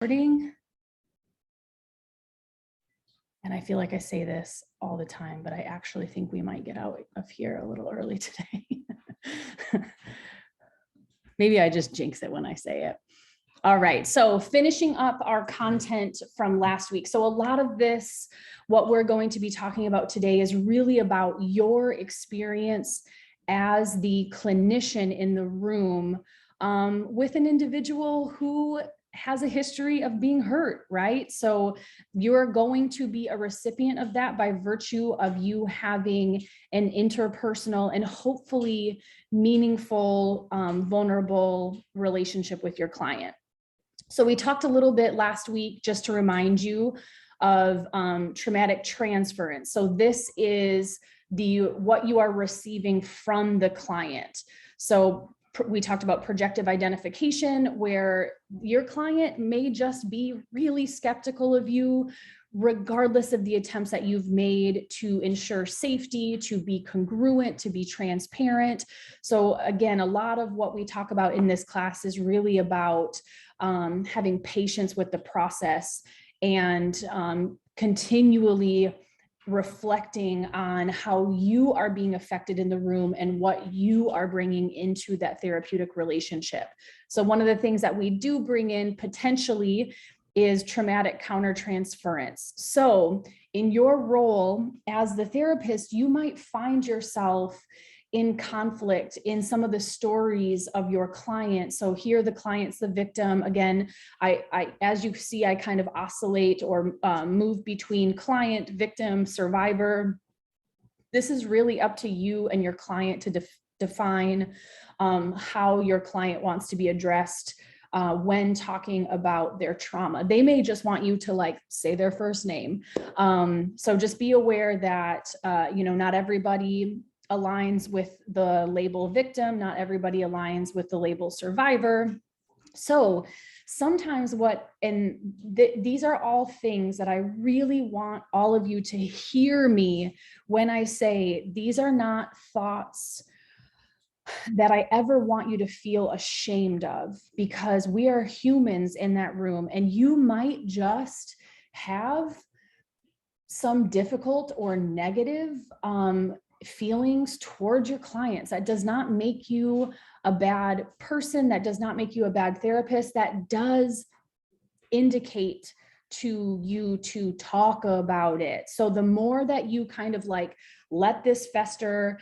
And I feel like I say this all the time, but I actually think we might get out of here a little early today. Maybe I just jinx it when I say it. All right, so finishing up our content from last week. So a lot of this, what we're going to be talking about today is really about your experience as the clinician in the room with an individual who has a history of being hurt, right? So you're going to be a recipient of that by virtue of you having an interpersonal and hopefully meaningful, vulnerable relationship with your client. So we talked a little bit last week, just to remind you, of traumatic transference. So this is what you are receiving from the client. So we talked about projective identification, where your client may just be really skeptical of you, regardless of the attempts that you've made to ensure safety, to be congruent, to be transparent. So again, a lot of what we talk about in this class is really about having patience with the process and continually reflecting on how you are being affected in the room and what you are bringing into that therapeutic relationship. So one of the things that we do bring in potentially is traumatic countertransference. So in your role as the therapist, you might find yourself in conflict in some of the stories of your client. So here the client's the victim. Again, I as you see, I kind of oscillate or move between client, victim, survivor. This is really up to you and your client to define how your client wants to be addressed when talking about their trauma. They may just want you to like say their first name. So just be aware that, not everybody aligns with the label victim, not everybody aligns with the label survivor. So sometimes these are all things that I really want all of you to hear me when I say these are not thoughts that I ever want you to feel ashamed of, because we are humans in that room, and you might just have some difficult or negative feelings towards your clients. That does not make you a bad person. That does not make you a bad therapist. That does indicate to you to talk about it. So the more that you kind of like let this fester,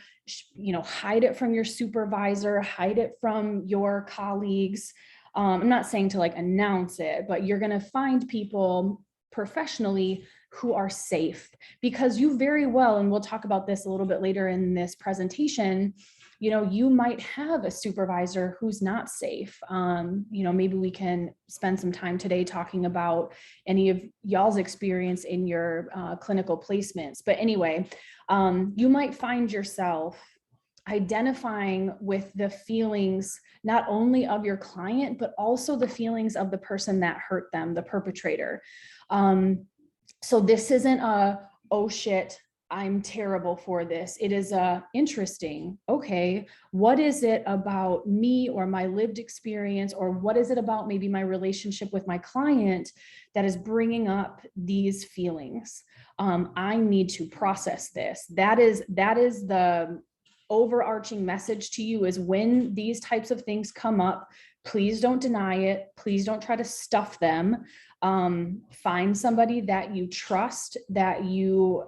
hide it from your supervisor, hide it from your colleagues. I'm not saying to like announce it, but you're going to find people professionally who are safe, because you very well, and we'll talk about this a little bit later in this presentation, you might have a supervisor who's not safe. Maybe we can spend some time today talking about any of y'all's experience in your clinical placements. But anyway, you might find yourself identifying with the feelings, not only of your client, but also the feelings of the person that hurt them, the perpetrator. So this isn't oh shit, I'm terrible for this. It is interesting. Okay, what is it about me or my lived experience, or what is it about maybe my relationship with my client that is bringing up these feelings? I need to process this. That is the overarching message to you, is when these types of things come up, please don't deny it. Please don't try to stuff them. Find somebody that you trust, that you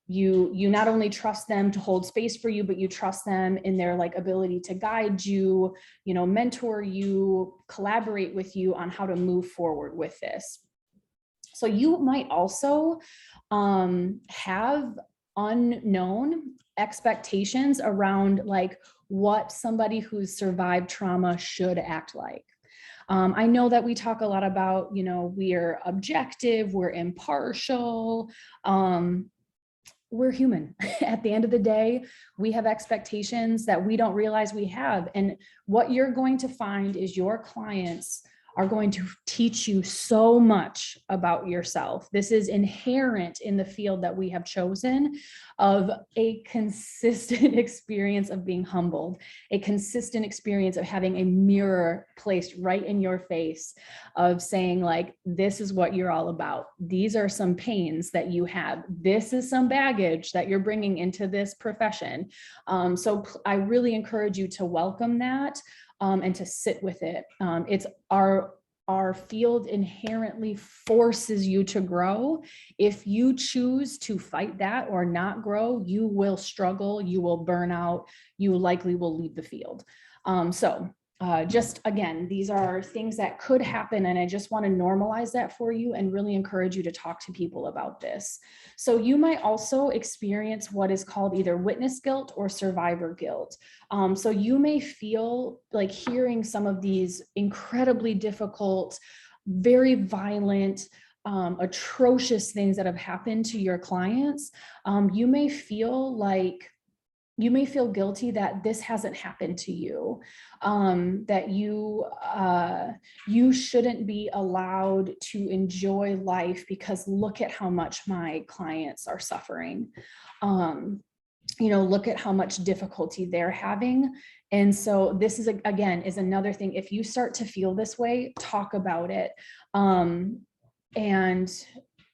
not only trust them to hold space for you, but you trust them in their like ability to guide you, mentor you, collaborate with you on how to move forward with this. So you might also have unknown expectations around like what somebody who's survived trauma should act like. I know that we talk a lot about, we're objective, we're impartial, we're human. At the end of the day, we have expectations that we don't realize we have. And what you're going to find is your clients are going to teach you so much about yourself. This is inherent in the field that we have chosen, of a consistent experience of being humbled, a consistent experience of having a mirror placed right in your face, of saying like, this is what you're all about. These are some pains that you have. This is some baggage that you're bringing into this profession. So I really encourage you to welcome that and to sit with it. It's our field inherently forces you to grow. If you choose to fight that or not grow, you will struggle, you will burn out, you likely will leave the field. Just again, these are things that could happen, and I just want to normalize that for you and really encourage you to talk to people about this. So you might also experience what is called either witness guilt or survivor guilt. So you may feel like hearing some of these incredibly difficult, very violent, atrocious things that have happened to your clients. You may feel guilty that this hasn't happened to you, that you shouldn't be allowed to enjoy life because look at how much my clients are suffering. Look at how much difficulty they're having. And so this is, again, is another thing. If you start to feel this way, talk about it.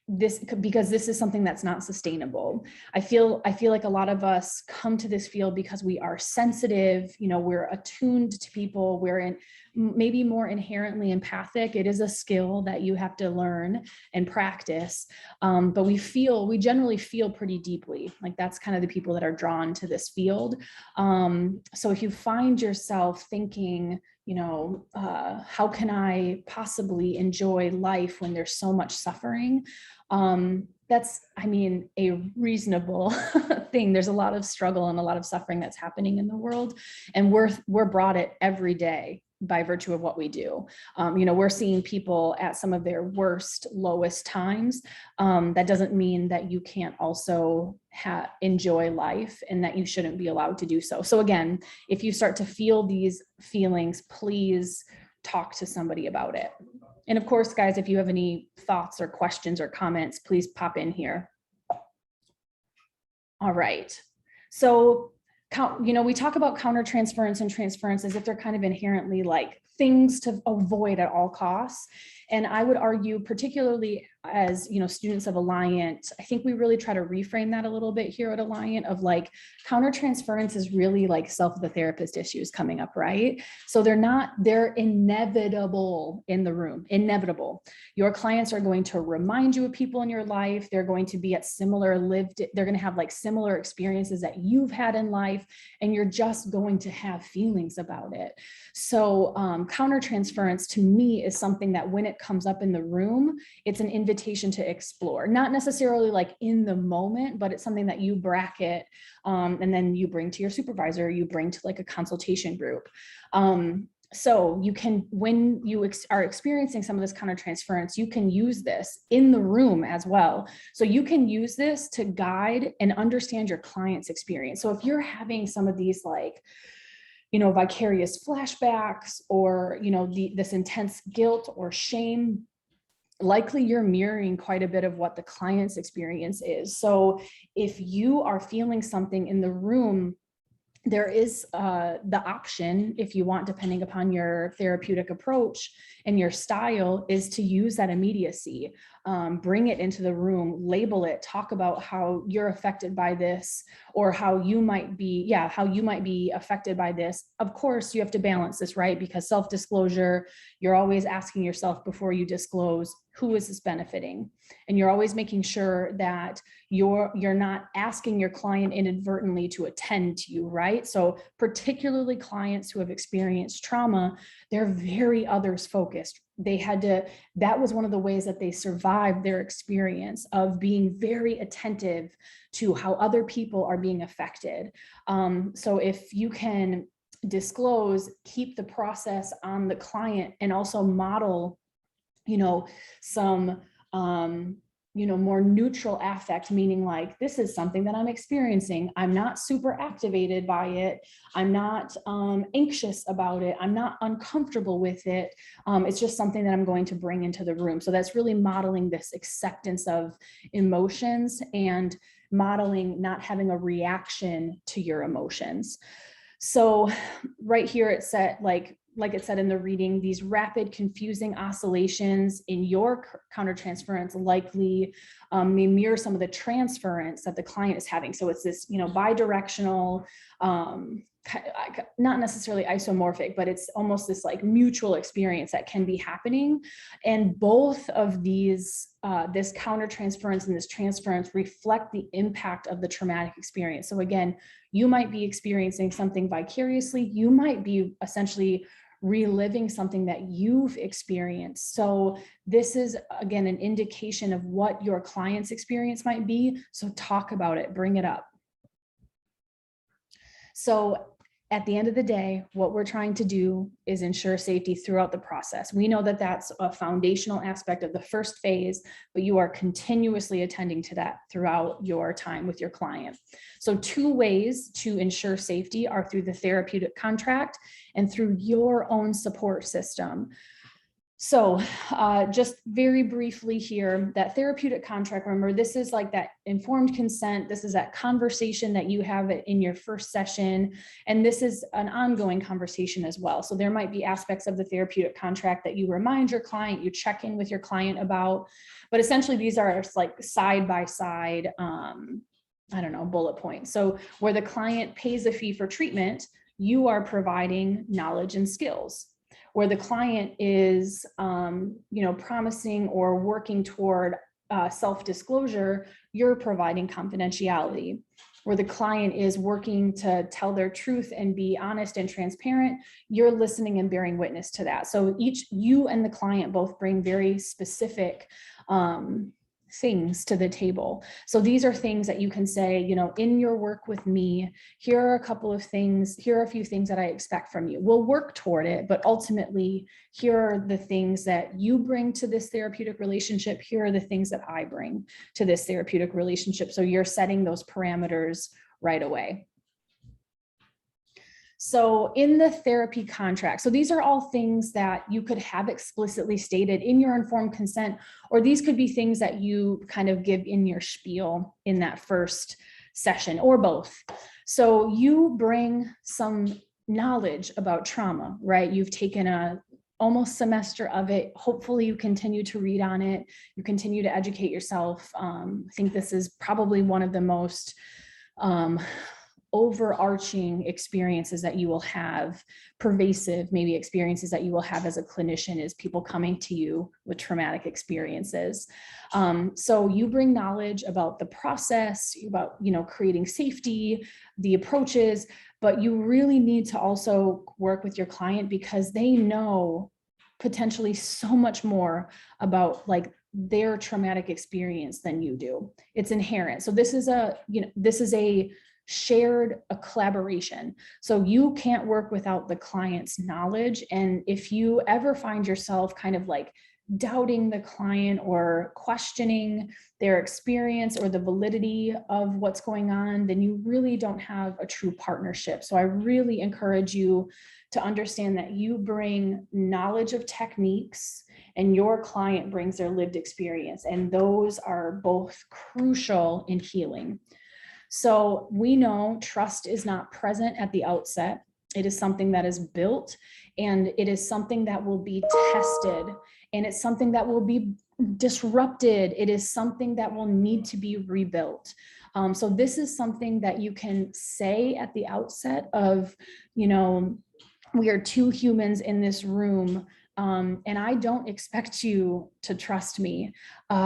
Because this is something that's not sustainable. I feel like a lot of us come to this field because we are sensitive, we're attuned to people, we're maybe more inherently empathic. It is a skill that you have to learn and practice. But we generally feel pretty deeply. Like that's kind of the people that are drawn to this field. So if you find yourself thinking, how can I possibly enjoy life when there's so much suffering? That's, a reasonable thing. There's a lot of struggle and a lot of suffering that's happening in the world, and we're brought it every day by virtue of what we do. We're seeing people at some of their worst, lowest times. That doesn't mean that you can't also enjoy life and that you shouldn't be allowed to do so. So again, if you start to feel these feelings, please talk to somebody about it. And of course, guys, if you have any thoughts or questions or comments, please pop in here. All right. So, we talk about countertransference and transference as if they're kind of inherently like things to avoid at all costs. And I would argue, particularly as, students of Alliant, I think we really try to reframe that a little bit here at Alliant, of like countertransference is really like self of the therapist issues coming up, right? So they're inevitable in the room, inevitable. Your clients are going to remind you of people in your life. They're going to be at they're going to have like similar experiences that you've had in life, and you're just going to have feelings about it. So countertransference to me is something that when it comes up in the room, it's an invitation to explore, not necessarily like in the moment, but it's something that you bracket and then you bring to your supervisor, you bring to like a consultation group. So you can, when you are experiencing some of this countertransference, you can use this in the room as well. So you can use this to guide and understand your client's experience. So if you're having some of these like, vicarious flashbacks or, this intense guilt or shame, likely you're mirroring quite a bit of what the client's experience is. So if you are feeling something in the room, there is the option, if you want, depending upon your therapeutic approach and your style, is to use that immediacy, bring it into the room, label it, talk about how you're affected by this, or how you might be affected by this. Of course, you have to balance this, right? Because self-disclosure, you're always asking yourself before you disclose, who is this benefiting? And you're always making sure that you're not asking your client inadvertently to attend to you, right? So particularly clients who have experienced trauma, they're very others focused. That was one of the ways that they survived their experience of being very attentive to how other people are being affected. So if you can disclose, keep the process on the client, and also model, some more neutral affect, meaning like, this is something that I'm experiencing. I'm not super activated by it. I'm not anxious about it. I'm not uncomfortable with it. It's just something that I'm going to bring into the room. So that's really modeling this acceptance of emotions and modeling not having a reaction to your emotions. So right here it said, like it said in the reading, these rapid, confusing oscillations in your countertransference likely may mirror some of the transference that the client is having. So it's this, bidirectional, not necessarily isomorphic, but it's almost this like mutual experience that can be happening. And both of these, this countertransference and this transference reflect the impact of the traumatic experience. So again, you might be experiencing something vicariously. You might be essentially reliving something that you've experienced. So this is, again, an indication of what your client's experience might be. So talk about it, bring it up. So at the end of the day, what we're trying to do is ensure safety throughout the process. We know that that's a foundational aspect of the first phase, but you are continuously attending to that throughout your time with your client. So 2 ways to ensure safety are through the therapeutic contract and through your own support system. So just very briefly here, that therapeutic contract, remember, this is like that informed consent. This is that conversation that you have in your first session. And this is an ongoing conversation as well. So there might be aspects of the therapeutic contract that you remind your client, you check in with your client about, but essentially these are like side by side, bullet points. So where the client pays a fee for treatment, you are providing knowledge and skills. Where the client is, promising or working toward self-disclosure, you're providing confidentiality. Where the client is working to tell their truth and be honest and transparent, you're listening and bearing witness to that. So you and the client both bring very specific things to the table. So these are things that you can say, in your work with me, here are a couple of things, here are a few things that I expect from you. We'll work toward it, but ultimately, here are the things that you bring to this therapeutic relationship. Here are the things that I bring to this therapeutic relationship. So you're setting those parameters right away. So in the therapy contract, so these are all things that you could have explicitly stated in your informed consent, or these could be things that you kind of give in your spiel in that first session, or both. So you bring some knowledge about trauma, right? You've taken a almost semester of it. Hopefully you continue to read on it. You continue to educate yourself. I think this is probably one of the most overarching experiences that you will have, pervasive maybe experiences that you will have as a clinician, is people coming to you with traumatic experiences. So you bring knowledge about the process, about, creating safety, the approaches, but you really need to also work with your client because they know potentially so much more about like their traumatic experience than you do. It's inherent. So this is a shared collaboration. So you can't work without the client's knowledge. And if you ever find yourself kind of like doubting the client or questioning their experience or the validity of what's going on, then you really don't have a true partnership. So I really encourage you to understand that you bring knowledge of techniques and your client brings their lived experience. And those are both crucial in healing. So we know trust is not present at the outset. It is something that is built, and it is something that will be tested, and it's something that will be disrupted. It is something that will need to be rebuilt. So this is something that you can say at the outset of, we are 2 humans in this room. And I don't expect you to trust me.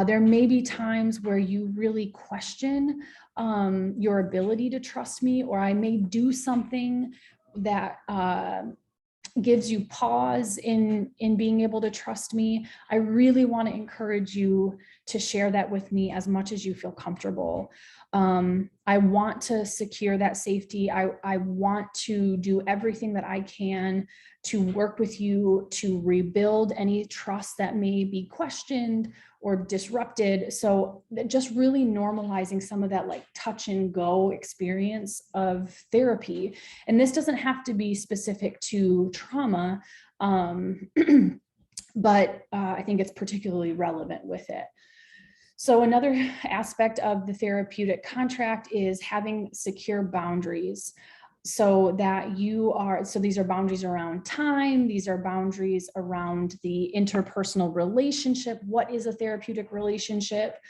There may be times where you really question your ability to trust me, or I may do something that gives you pause in being able to trust me. I really want to encourage you to share that with me as much as you feel comfortable. I want to secure that safety. I want to do everything that I can to work with you to rebuild any trust that may be questioned or disrupted. So just really normalizing some of that like touch and go experience of therapy. And this doesn't have to be specific to trauma, but I think it's particularly relevant with it. So another aspect of the therapeutic contract is having secure boundaries so that so these are boundaries around time, these are boundaries around the interpersonal relationship. What is a therapeutic relationship?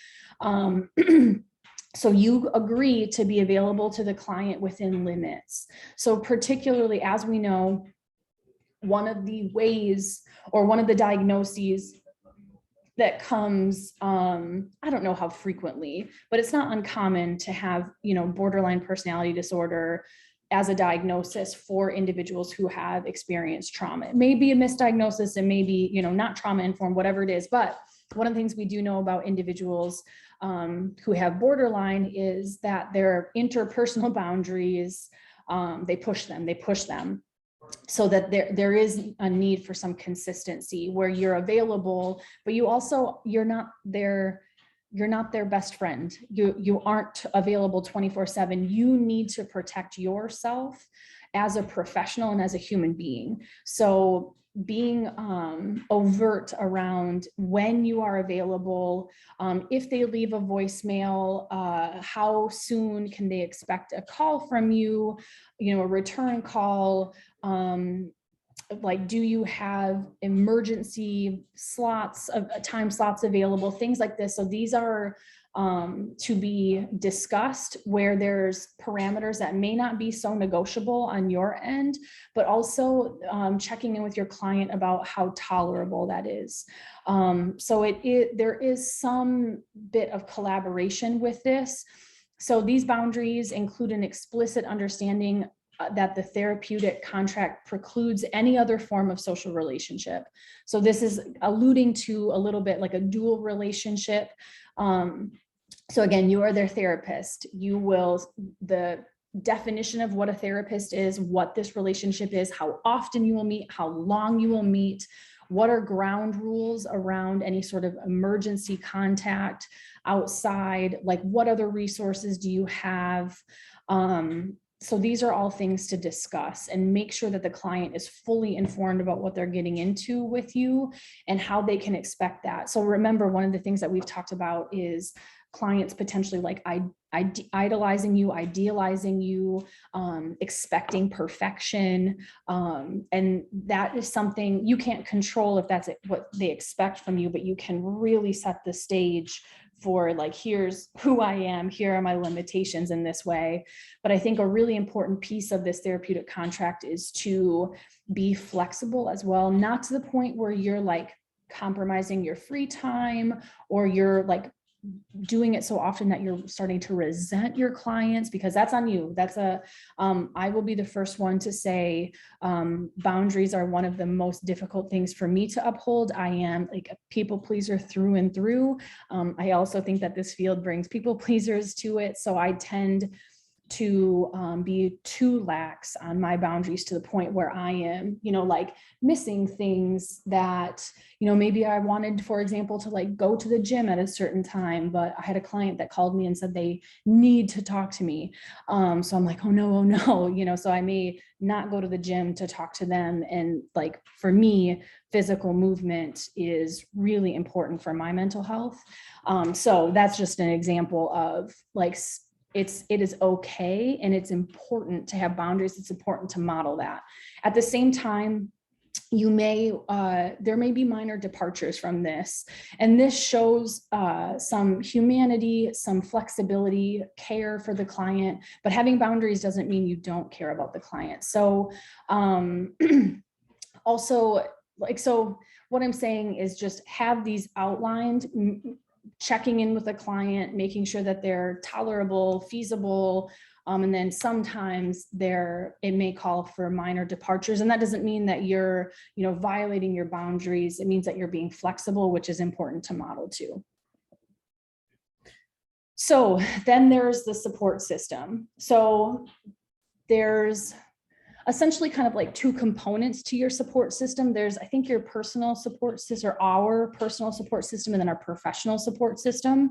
So you agree to be available to the client within limits. So particularly, as we know, one of the ways or one of the diagnoses that comes, I don't know how frequently, but it's not uncommon to have, borderline personality disorder as a diagnosis for individuals who have experienced trauma. It may be a misdiagnosis, and maybe, not trauma informed, whatever it is. But one of the things we do know about individuals who have borderline is that their interpersonal boundaries, they push them. So that there is a need for some consistency where you're available, but you're not their best friend. You aren't available 24/7. You need to protect yourself as a professional and as a human being. So being overt around when you are available, if they leave a voicemail, how soon can they expect a call from you, a return call, like, do you have emergency slots of time slots available, things like this. So these are to be discussed where there's parameters that may not be so negotiable on your end, but also checking in with your client about how tolerable that is. So there is some bit of collaboration with this. So these boundaries include an explicit understanding that the therapeutic contract precludes any other form of social relationship. So this is alluding to a little bit like a dual relationship. So again, you are their therapist. The definition of what a therapist is, what this relationship is, how often you will meet, how long you will meet, what are ground rules around any sort of emergency contact outside, like what other resources do you have? So these are all things to discuss and make sure that the client is fully informed about what they're getting into with you and how they can expect that. So remember, one of the things that we've talked about is clients potentially like idolizing you, idealizing you, expecting perfection. And that is something you can't control if that's what they expect from you, but you can really set the stage for like, here's who I am, here are my limitations in this way. But I think a really important piece of this therapeutic contract is to be flexible as well, not to the point where you're like compromising your free time or you're like doing it so often that you're starting to resent your clients, because that's on you. I will be the first one to say boundaries are one of the most difficult things for me to uphold. I am like a people pleaser through and through. I also think that this field brings people pleasers to it. So I tend to be too lax on my boundaries to the point where I am, like missing things that, maybe I wanted, for example, to like go to the gym at a certain time, but I had a client that called me and said they need to talk to me. So I'm like, oh no, so I may not go to the gym to talk to them. And like, for me, physical movement is really important for my mental health. So that's just an example of like, it is okay, and it's important to have boundaries. It's important to model that. At the same time, there may be minor departures from this, and this shows some humanity, some flexibility, care for the client, but having boundaries doesn't mean you don't care about the client. So also, so what I'm saying is just have these outlined, checking in with the client, making sure that they're tolerable, feasible, and then sometimes it may call for minor departures. And that doesn't mean that you're, violating your boundaries. It means that you're being flexible, which is important to model too. So then there's the support system. So there's essentially kind of like two components to your support system. There's, I think, your personal support system, or our personal support system, and then our professional support system.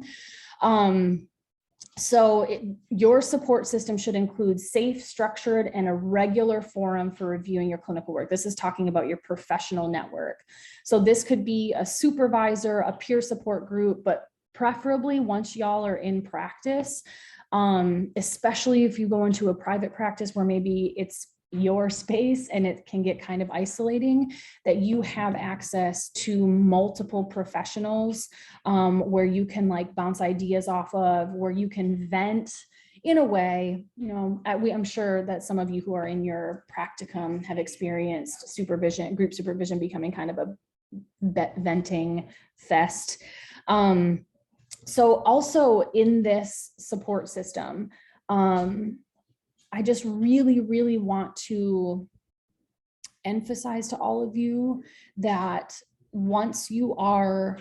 Your support system should include safe, structured, and a regular forum for reviewing your clinical work. This is talking about your professional network. So this could be a supervisor, a peer support group, but preferably once y'all are in practice, especially if you go into a private practice where maybe it's your space and it can get kind of isolating, that you have access to multiple professionals, where you can like bounce ideas off of, where you can vent in a way. I'm sure that some of you who are in your practicum have experienced supervision, group supervision becoming kind of a venting fest. So also in this support system, I just really, really want to emphasize to all of you that once you are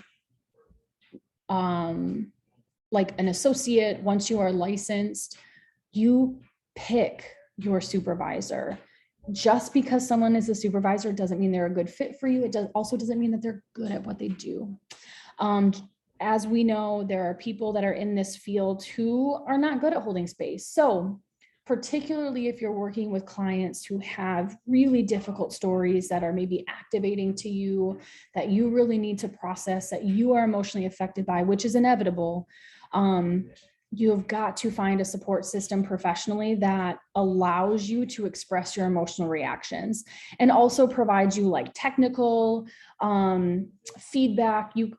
like an associate, once you are licensed, you pick your supervisor. Just because someone is a supervisor doesn't mean they're a good fit for you. It also doesn't mean that they're good at what they do. As we know, there are people that are in this field who are not good at holding space. So particularly if you're working with clients who have really difficult stories that are maybe activating to you, that you really need to process, that you are emotionally affected by, which is inevitable, you have got to find a support system professionally that allows you to express your emotional reactions and also provides you like technical feedback. You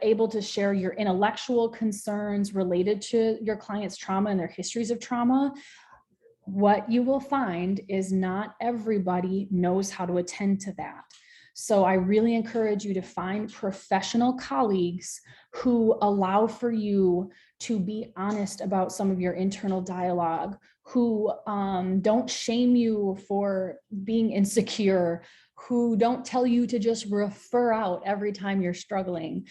able to share your intellectual concerns related to your client's trauma and their histories of trauma. What you will find is not everybody knows how to attend to that. So I really encourage you to find professional colleagues who allow for you to be honest about some of your internal dialogue, who don't shame you for being insecure, who don't tell you to just refer out every time you're struggling.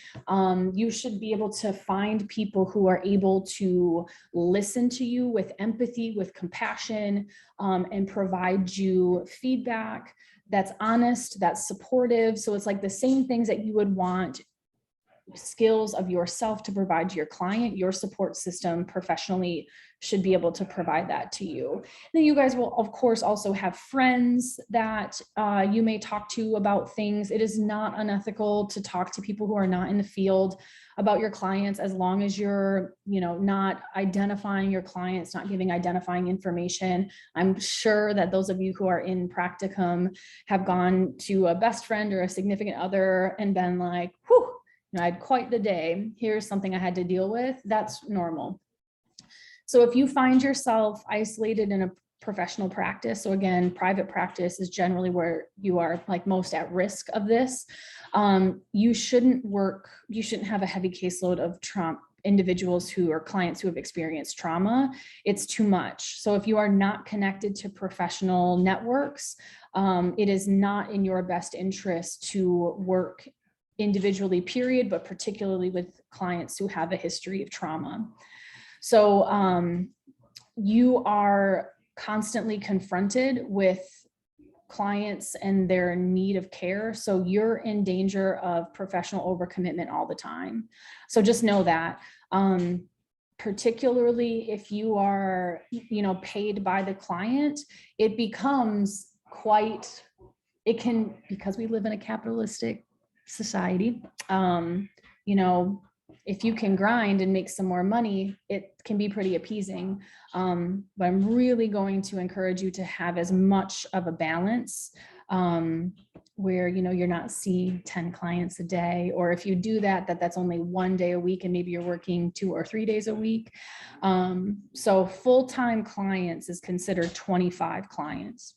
You should be able to find people who are able to listen to you with empathy, with compassion, and provide you feedback that's honest, that's supportive. So it's like the same things that you would want skills of yourself to provide to your client. Your support system professionally should be able to provide that to you. Then you guys will, of course, also have friends that you may talk to about things. It is not unethical to talk to people who are not in the field about your clients, as long as you're, not identifying your clients, not giving identifying information. I'm sure that those of you who are in practicum have gone to a best friend or a significant other and been like, whew, I had quite the day. Here's something I had to deal with. That's normal. So if you find yourself isolated in a professional practice, so again, private practice is generally where you are like most at risk of this. You shouldn't have a heavy caseload of trauma individuals who are clients who have experienced trauma. It's too much. So if you are not connected to professional networks, it is not in your best interest to work individually, period, but particularly with clients who have a history of trauma. So you are constantly confronted with clients and their need of care. So you're in danger of professional overcommitment all the time. So just know that, particularly if you are, paid by the client, it becomes because we live in a capitalistic society, if you can grind and make some more money, it can be pretty appeasing. But I'm really going to encourage you to have as much of a balance where, you're not seeing 10 clients a day, or if you do that's only 1 day a week and maybe you're working 2 or 3 days a week. So full-time clients is considered 25 clients.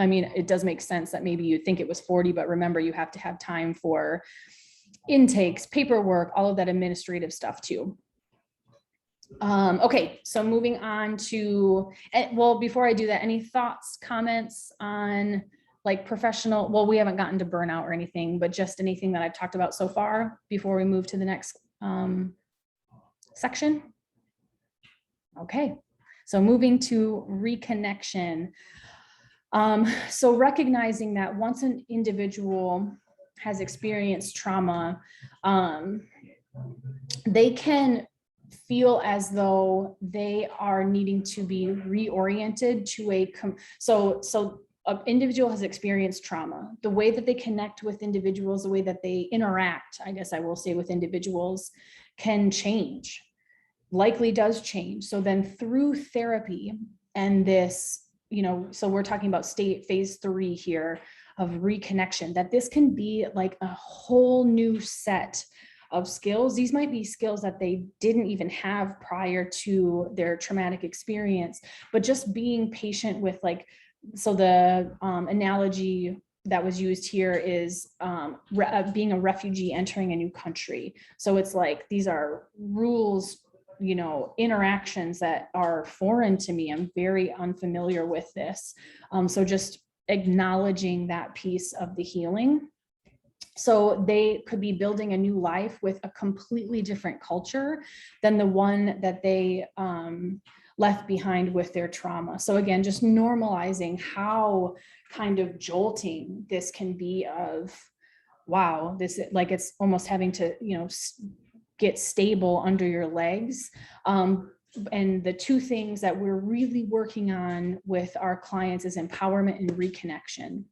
I mean, it does make sense that maybe you think it was 40, but remember, you have to have time for intakes, paperwork, all of that administrative stuff too. Okay, so moving on to, well, before I do that, any thoughts, comments on like professional, well, we haven't gotten to burnout or anything, but just anything that I've talked about so far before we move to the next section? Okay, so moving to reconnection. So recognizing that once an individual has experienced trauma, they can feel as though they are needing to be reoriented to so an individual has experienced trauma. The way that they connect with individuals, the way that they interact, I guess I will say, with individuals can change, likely does change. So then through therapy and this, so we're talking about phase 3 here of reconnection, that this can be like a whole new set of skills. These might be skills that they didn't even have prior to their traumatic experience, but just being patient with, like, so the analogy that was used here is being a refugee entering a new country. So it's like, these are rules, interactions that are foreign to me. I'm very unfamiliar with this. So just acknowledging that piece of the healing. So they could be building a new life with a completely different culture than the one that they left behind with their trauma. So again, just normalizing how kind of jolting this can be of, wow, this, like, it's almost having to, get stable under your legs. And the two things that we're really working on with our clients is empowerment and reconnection.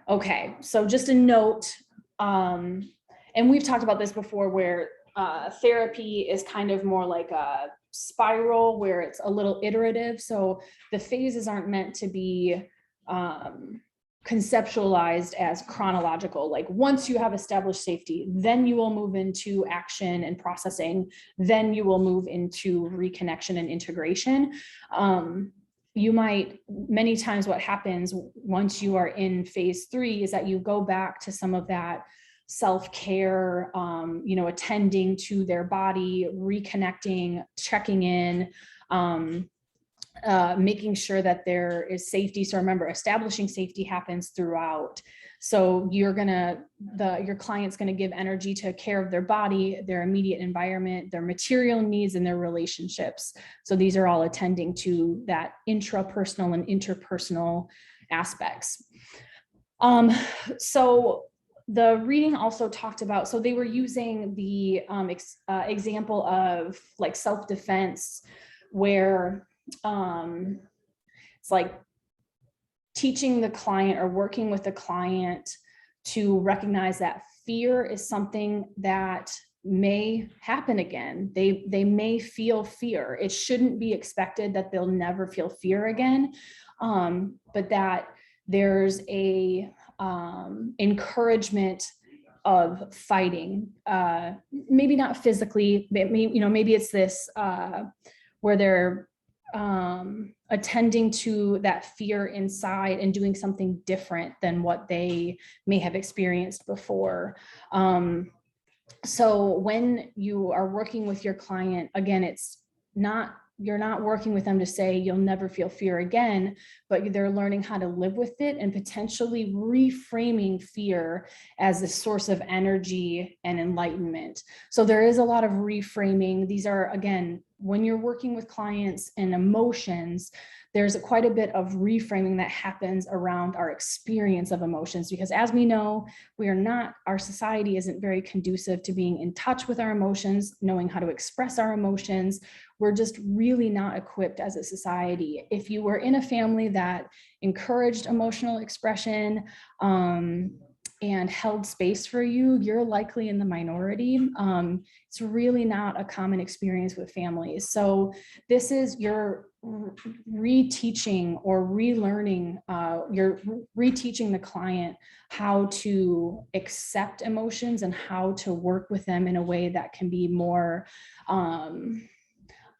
Okay, so just a note, and we've talked about this before, where therapy is kind of more like a spiral where it's a little iterative. So the phases aren't meant to be conceptualized as chronological. Like, once you have established safety, then you will move into action and processing, then you will move into reconnection and integration. You might, many times what happens once you are in phase 3 is that you go back to some of that self-care, attending to their body, reconnecting, checking in, making sure that there is safety. So remember, establishing safety happens throughout. So your client's going to give energy to care of their body, their immediate environment, their material needs, and their relationships. So these are all attending to that intrapersonal and interpersonal aspects. So the reading also talked about, so they were using the example of like self-defense, where it's like teaching the client or working with the client to recognize that fear is something that may happen again. They may feel fear. It shouldn't be expected that they'll never feel fear again, but that there's a encouragement of fighting, maybe not physically, maybe it's this where they're attending to that fear inside and doing something different than what they may have experienced before. So when you are working with your client, again, you're not working with them to say you'll never feel fear again, but they're learning how to live with it and potentially reframing fear as a source of energy and enlightenment. So there is a lot of reframing. These are, again, when you're working with clients and emotions, there's quite a bit of reframing that happens around our experience of emotions, because as we know, our society isn't very conducive to being in touch with our emotions, knowing how to express our emotions. We're just really not equipped as a society. If you were in a family that encouraged emotional expression, and held space for you, you're likely in the minority. It's really not a common experience with families. So this is your reteaching or relearning, you're reteaching the client how to accept emotions and how to work with them in a way that can be more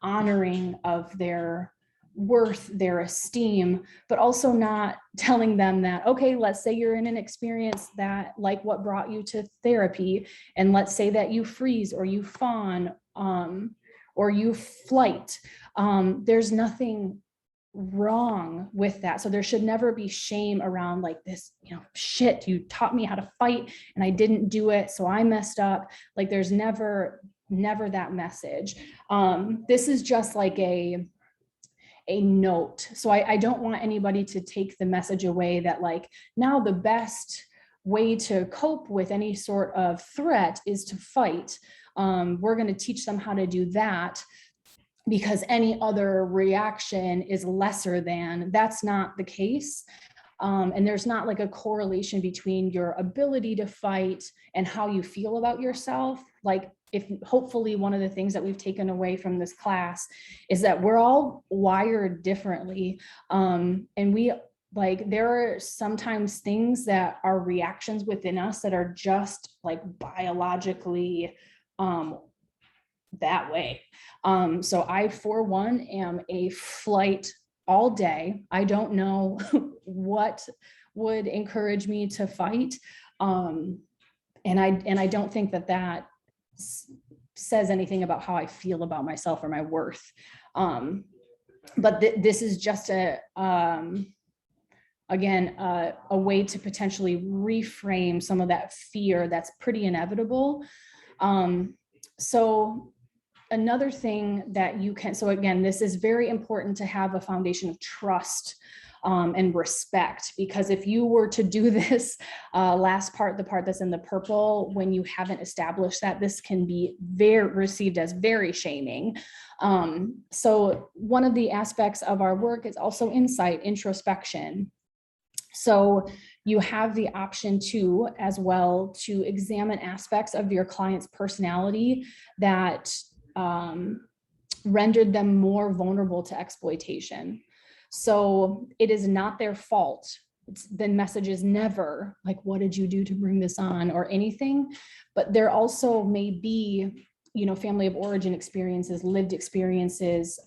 honoring of their worth, their esteem, but also not telling them that, okay, let's say you're in an experience that, like what brought you to therapy, and let's say that you freeze or you fawn, or you flight. There's nothing wrong with that. So there should never be shame around like this, shit, you taught me how to fight and I didn't do it, so I messed up. Like there's never that message. This is just like a note. So I don't want anybody to take the message away that like now the best way to cope with any sort of threat is to fight. We're going to teach them how to do that because any other reaction is lesser than. That's not the case. And there's not like a correlation between your ability to fight and how you feel about yourself. Like if hopefully one of the things that we've taken away from this class is that we're all wired differently. And we like, there are sometimes things that are reactions within us that are just like biologically that way. So I, for one, am a flight all day. I don't know what would encourage me to fight. And I don't think that says anything about how I feel about myself or my worth. But this is just again, a way to potentially reframe some of that fear that's pretty inevitable. So another thing that you can, so again, this is very important to have a foundation of trust and respect, because if you were to do this last part, the part that's in the purple, when you haven't established that, this can be received as very shaming. So one of the aspects of our work is also insight, introspection. So you have the option to, as well, to examine aspects of your client's personality that rendered them more vulnerable to exploitation. So it is not their fault. The message is never like, what did you do to bring this on or anything? But there also may be, family of origin experiences, lived experiences,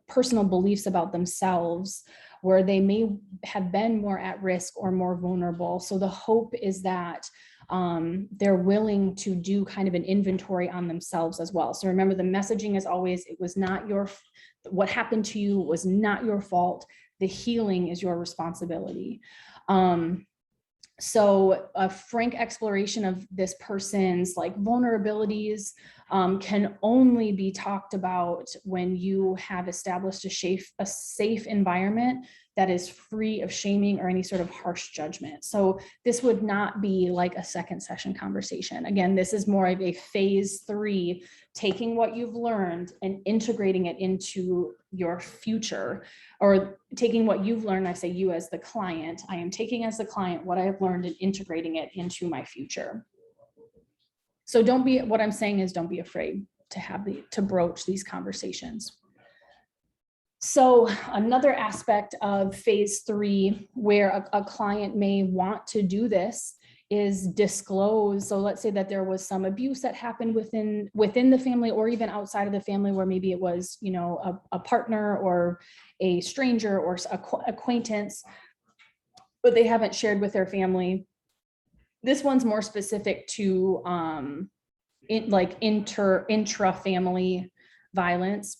personal beliefs about themselves, where they may have been more at risk or more vulnerable. So the hope is that they're willing to do kind of an inventory on themselves as well. So remember, the messaging is always, it was not what happened to you was not your fault. The healing is your responsibility. So a frank exploration of this person's like vulnerabilities can only be talked about when you have established a safe environment that is free of shaming or any sort of harsh judgment. So this would not be like a second session conversation. Again, this is more of a phase 3, taking what you've learned and integrating it into your future, or taking what you've learned. I say you as the client, I am taking as the client what I have learned and integrating it into my future. So what I'm saying is don't be afraid to broach these conversations. So another aspect of phase 3 where a client may want to do this is disclose. So let's say that there was some abuse that happened within the family, or even outside of the family, where maybe it was, a partner or a stranger or acquaintance, but they haven't shared with their family. This one's more specific to intra-family violence.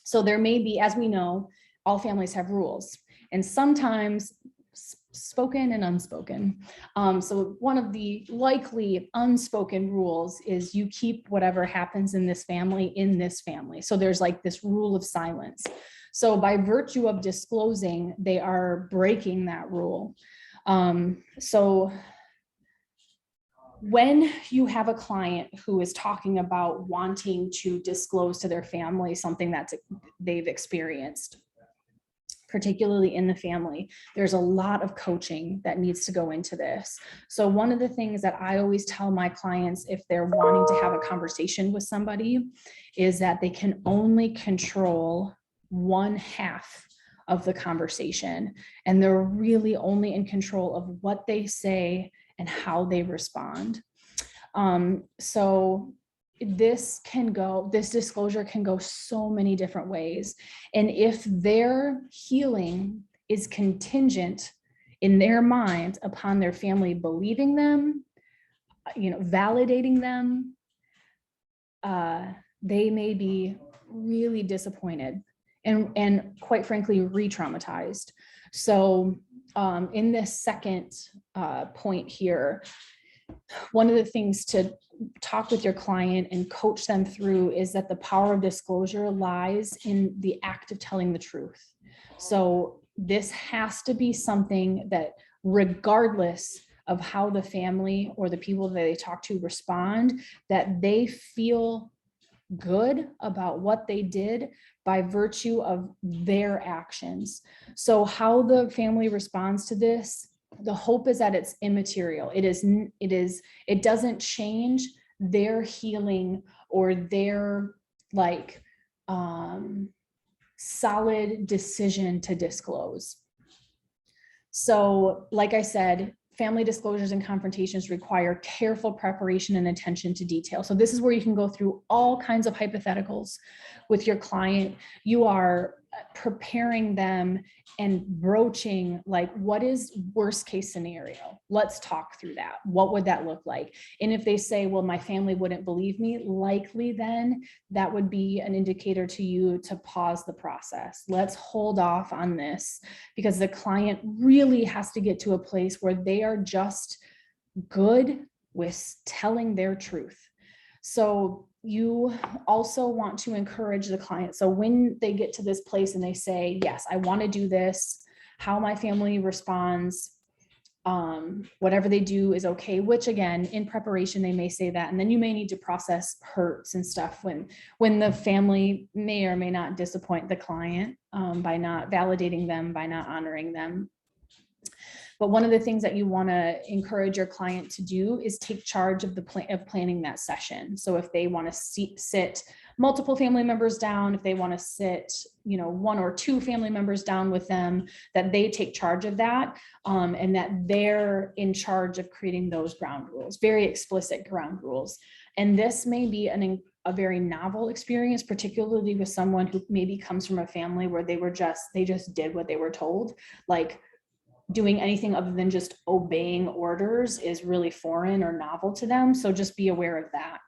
So there may be, as we know, all families have rules, and sometimes spoken and unspoken. So one of the likely unspoken rules is you keep whatever happens in this family. So there's like this rule of silence. So by virtue of disclosing, they are breaking that rule. So when you have a client who is talking about wanting to disclose to their family something that they've experienced, particularly in the family, there's a lot of coaching that needs to go into this. So one of the things that I always tell my clients, if they're wanting to have a conversation with somebody, is that they can only control 1/2 of the conversation, and they're really only in control of what they say and how they respond. So this disclosure can go so many different ways. And if their healing is contingent in their mind upon their family believing them, validating them, they may be really disappointed and quite frankly, re-traumatized. So in this second point here, one of the things to talk with your client and coach them through is that the power of disclosure lies in the act of telling the truth. So this has to be something that, regardless of how the family or the people that they talk to respond, that they feel good about what they did by virtue of their actions. So how the family responds to this, the hope is that it's immaterial. It doesn't change their healing or their like solid decision to disclose. So like I said, family disclosures and confrontations require careful preparation and attention to detail. So this is where you can go through all kinds of hypotheticals with your client. You are preparing them and broaching, like, what is worst case scenario? Let's talk through that. What would that look like? And if they say, well, my family wouldn't believe me, likely then that would be an indicator to you to pause the process. Let's hold off on this, because the client really has to get to a place where they are just good with telling their truth. So you also want to encourage the client. So when they get to this place and they say, yes, I want to do this, how my family responds, whatever they do is okay, which again, in preparation, they may say that. And then you may need to process hurts and stuff when the family may or may not disappoint the client by not validating them, by not honoring them. But one of the things that you want to encourage your client to do is take charge of planning that session. So if they want to sit multiple family members down, if they want to sit, one or two family members down with them, that they take charge of that, and that they're in charge of creating those ground rules, very explicit ground rules. And this may be a very novel experience, particularly with someone who maybe comes from a family where they just did what they were told. Like, doing anything other than just obeying orders is really foreign or novel to them. So just be aware of that.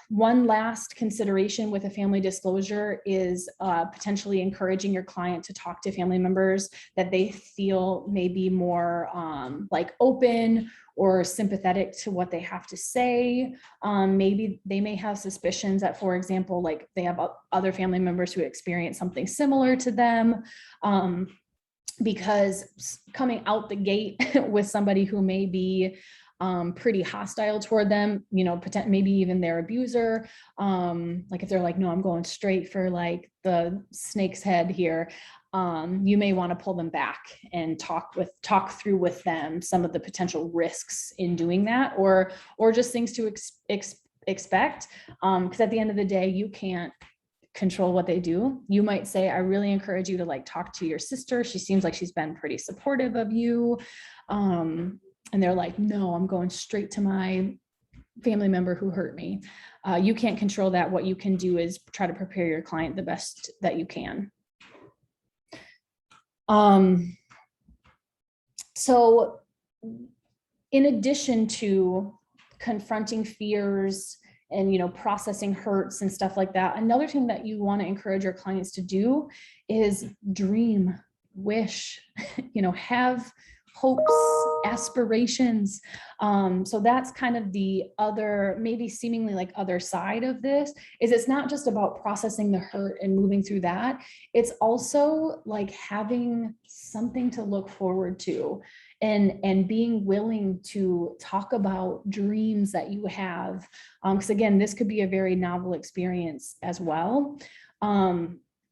One last consideration with a family disclosure is potentially encouraging your client to talk to family members that they feel may be more like open or sympathetic to what they have to say. Maybe they may have suspicions that, for example, like they have other family members who experience something similar to them. Because coming out the gate with somebody who may be pretty hostile toward them, maybe even their abuser, like if they're like, no, I'm going straight for like the snake's head here, you may want to pull them back and talk through with them some of the potential risks in doing that, or just things to expect, because at the end of the day, you can't control what they do. You might say, I really encourage you to like talk to your sister. She seems like she's been pretty supportive of you. And they're like, no, I'm going straight to my family member who hurt me. You can't control that. What you can do is try to prepare your client the best that you can. So in addition to confronting fears and processing hurts and stuff like that, another thing that you want to encourage your clients to do is dream, wish, have hopes, aspirations. So that's kind of the other, maybe seemingly like other side of this, is it's not just about processing the hurt and moving through that. It's also like having something to look forward to, and being willing to talk about dreams that you have. Because again, this could be a very novel experience as well.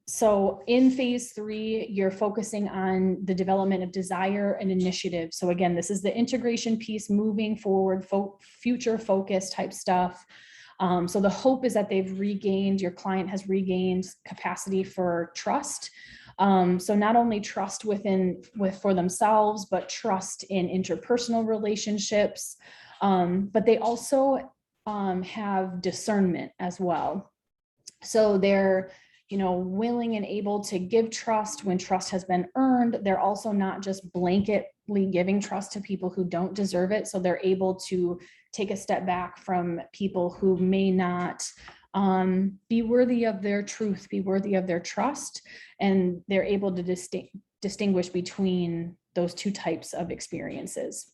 So in phase 3, you're focusing on the development of desire and initiative. So again, this is the integration piece, moving forward, future focus type stuff. So the hope is that your client has regained capacity for trust. So not only trust for themselves, but trust in interpersonal relationships. But they also have discernment as well. So they're willing and able to give trust when trust has been earned. They're also not just blanketly giving trust to people who don't deserve it. So they're able to take a step back from people who may not be worthy of their truth, be worthy of their trust, and they're able to distinguish between those two types of experiences.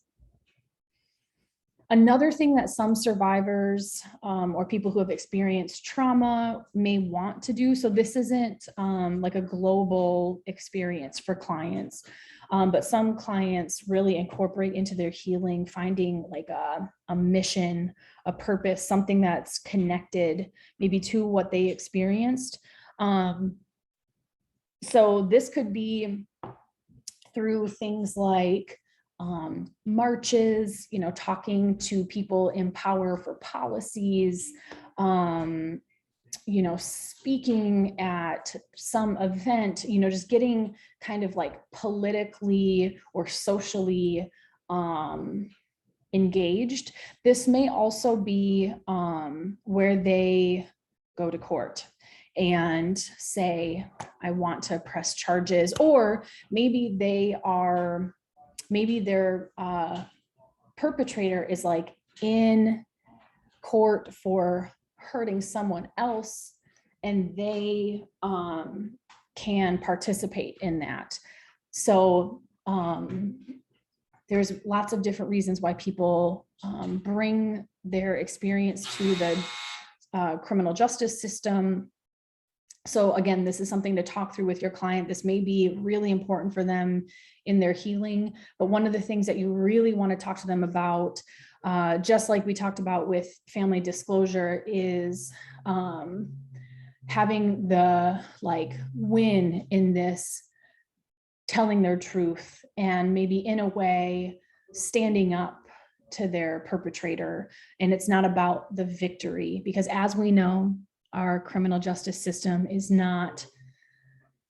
Another thing that some survivors or people who have experienced trauma may want to do, so this isn't like a global experience for clients, but some clients really incorporate into their healing, finding like a mission, a purpose, something that's connected maybe to what they experienced. So this could be through things like marches, talking to people in power for policies, speaking at some event, just getting kind of like politically or socially engaged. This may also be where they go to court and say, I want to press charges, or maybe their perpetrator is like in court for hurting someone else, and they can participate in that. So there's lots of different reasons why people bring their experience to the criminal justice system. So again, this is something to talk through with your client. This may be really important for them in their healing, but one of the things that you really want to talk to them about, just like we talked about with family disclosure, is having the win in this, telling their truth, and maybe in a way standing up to their perpetrator. And it's not about the victory, because as we know, our criminal justice system is not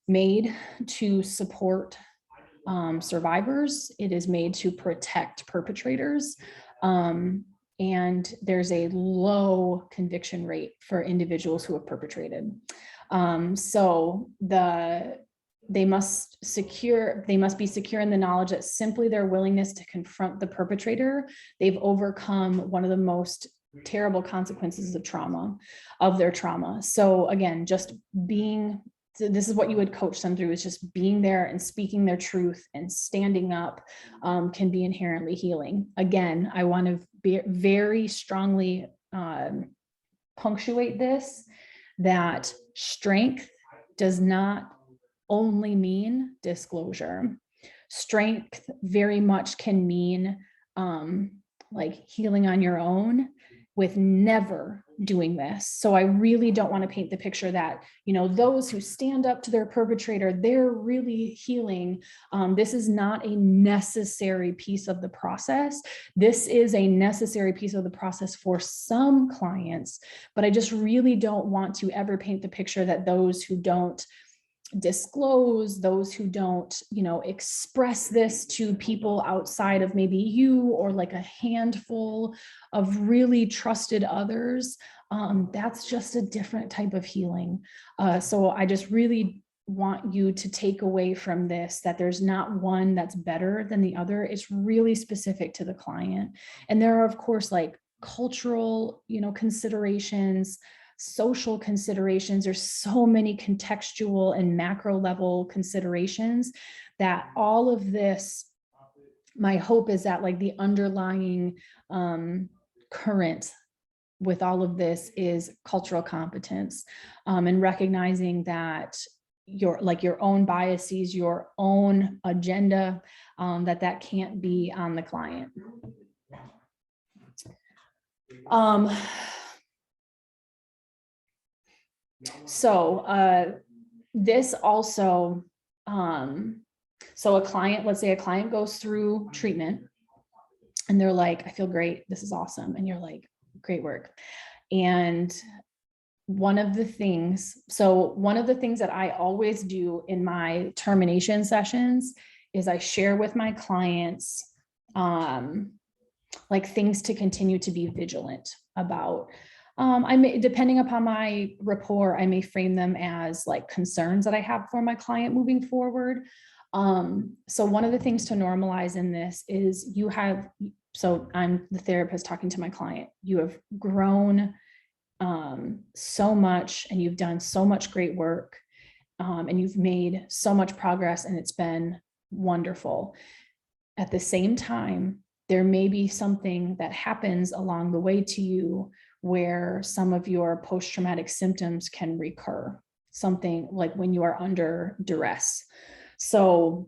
made to support survivors. It is made to protect perpetrators. And there's a low conviction rate for individuals who have perpetrated. So they must be secure in the knowledge that simply their willingness to confront the perpetrator, they've overcome one of the most terrible consequences of their trauma. So again, this is what you would coach them through, is just being there and speaking their truth and standing up can be inherently healing. Again, I want to be very strongly punctuate this, that strength does not only mean disclosure. Strength very much can mean healing on your own with never doing this. So I really don't want to paint the picture that, those who stand up to their perpetrator, they're really healing. This is not a necessary piece of the process. This is a necessary piece of the process for some clients, but I just really don't want to ever paint the picture that those who don't disclose, those who don't, express this to people outside of maybe you or like a handful of really trusted others, that's just a different type of healing. So I just really want you to take away from this that there's not one that's better than the other. It's really specific to the client. And there are, of course, cultural, considerations, social considerations. There's so many contextual and macro level considerations that all of this, my hope is that the underlying current with all of this is cultural competence, and recognizing that your own biases, your own agenda, that can't be on the client. So this also, so a client, let's say a client goes through treatment and they're like, I feel great, this is awesome. And you're like, great work. And one of the things that I always do in my termination sessions is I share with my clients, things to continue to be vigilant about. I may, depending upon my rapport, I may frame them as concerns that I have for my client moving forward. So one of the things to normalize in this is so I'm the therapist talking to my client. You have grown so much, and you've done so much great work, and you've made so much progress, and it's been wonderful. At the same time, there may be something that happens along the way to you where some of your post-traumatic symptoms can recur, something like when you are under duress. So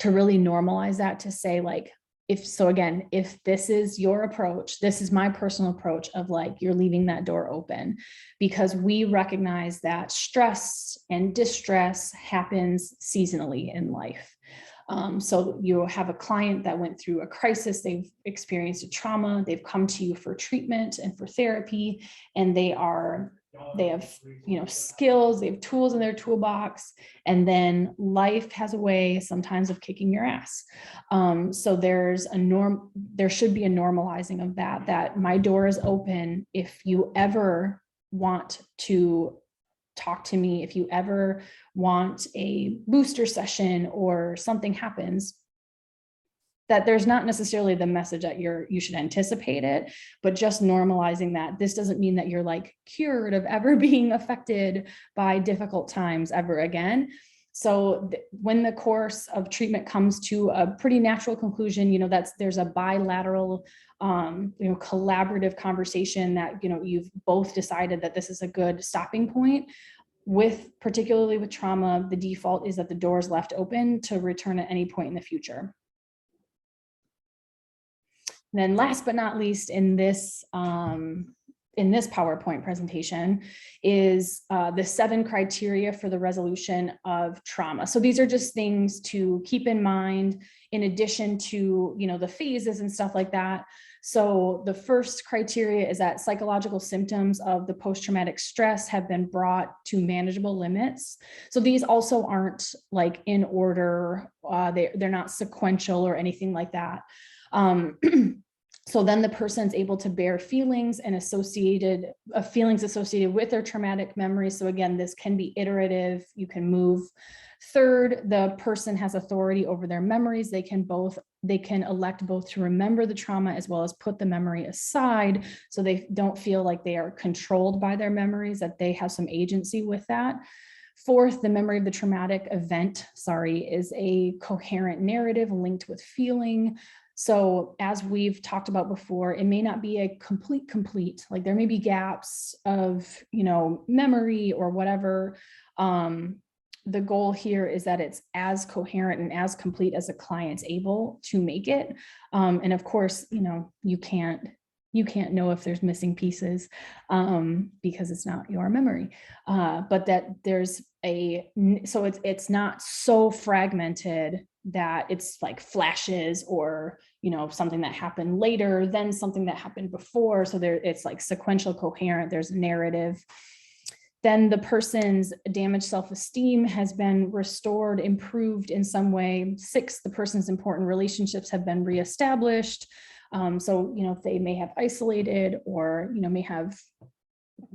to really normalize that, to say like, if this is your approach, this is my personal approach of like, you're leaving that door open, because we recognize that stress and distress happens seasonally in life. So you have a client that went through a crisis, they've experienced a trauma, they've come to you for treatment and for therapy, and they have, skills, they have tools in their toolbox, and then life has a way sometimes of kicking your ass. So there should be a normalizing of that my door is open. If you ever want to talk to me, if you ever want a booster session or something happens, that there's not necessarily the message that you should anticipate it, but just normalizing that this doesn't mean that you're like cured of ever being affected by difficult times ever again. So when the course of treatment comes to a pretty natural conclusion, there's a bilateral, collaborative conversation that, you've both decided that this is a good stopping point. Particularly with trauma, the default is that the door is left open to return at any point in the future. And then last but not least in this PowerPoint presentation is the 7 criteria for the resolution of trauma. So these are just things to keep in mind in addition to, the phases and stuff like that. So the first criteria is that psychological symptoms of the post-traumatic stress have been brought to manageable limits. So these also aren't like in order, they're not sequential or anything like that. So then the person's able to bear feelings associated with their traumatic memories. So again, this can be iterative. You can move. Third, the person has authority over their memories. They can elect both to remember the trauma as well as put the memory aside, so they don't feel like they are controlled by their memories, that they have some agency with that. Fourth, the memory of the traumatic event, is a coherent narrative linked with feeling. So as we've talked about before, it may not be a complete, like there may be gaps of, memory or whatever. The goal here is that it's as coherent and as complete as the client's able to make it. And of course, you can't know if there's missing pieces because it's not your memory. But that there's so it's not so fragmented that it's like flashes or, something that happened later, then something that happened before. So it's like sequential, coherent, there's narrative. Then the person's damaged self-esteem has been restored, improved in some way. 6, the person's important relationships have been reestablished. So, if they may have isolated or, may have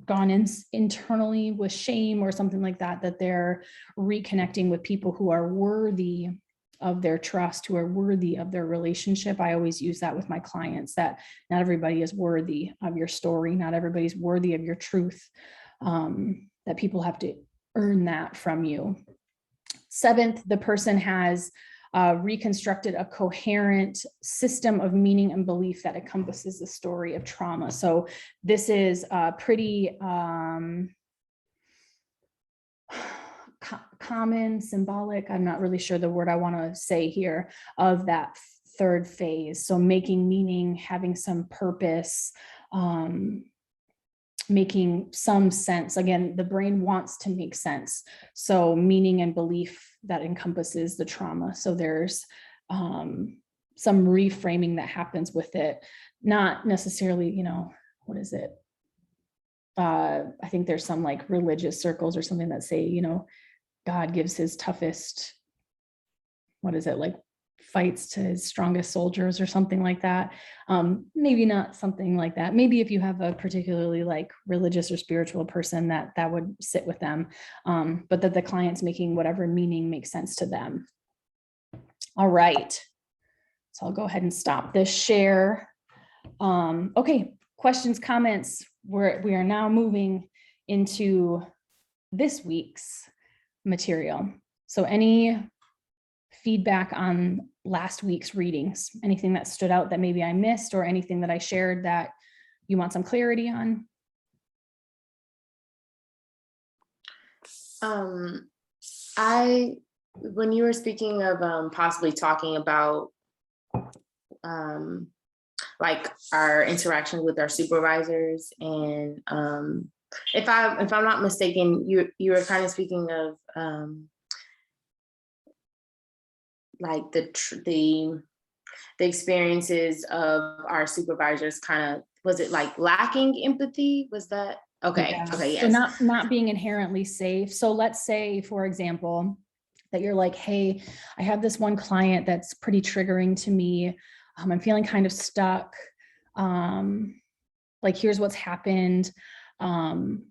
gone internally with shame or something like that, that they're reconnecting with people who are worthy of their trust, who are worthy of their relationship. I always use that with my clients, that not everybody is worthy of your story. Not everybody's worthy of your truth. That people have to earn that from you. 7th, the person has reconstructed a coherent system of meaning and belief that encompasses the story of trauma. So this is pretty common, symbolic, I'm not really sure the word I want to say here, of that 3rd phase. So making meaning, having some purpose, making some sense. Again, the brain wants to make sense. So meaning and belief that encompasses the trauma. So there's some reframing that happens with it. Not necessarily, what is it? I think there's some like religious circles or something that say, God gives his toughest, like fights to his strongest soldiers or something like that. Maybe not something like that. Maybe if you have a particularly like religious or spiritual person, that would sit with them, but that the client's making whatever meaning makes sense to them. All right. So I'll go ahead and stop this share. Okay, questions, comments, we are now moving into this week's material. So any feedback on last week's readings, anything that stood out that maybe I missed, or anything that I shared that you want some clarity on? When you were speaking of possibly talking about like our interactions with our supervisors, and if I'm not mistaken, you were kind of speaking of like the experiences of our supervisors, kind of, was it like lacking empathy? Was that okay? Yeah. Okay, So yes. not being inherently safe. So let's say, for example, that you're like, hey, I have this one client that's pretty triggering to me. I'm feeling kind of stuck. Like, here's what's happened. But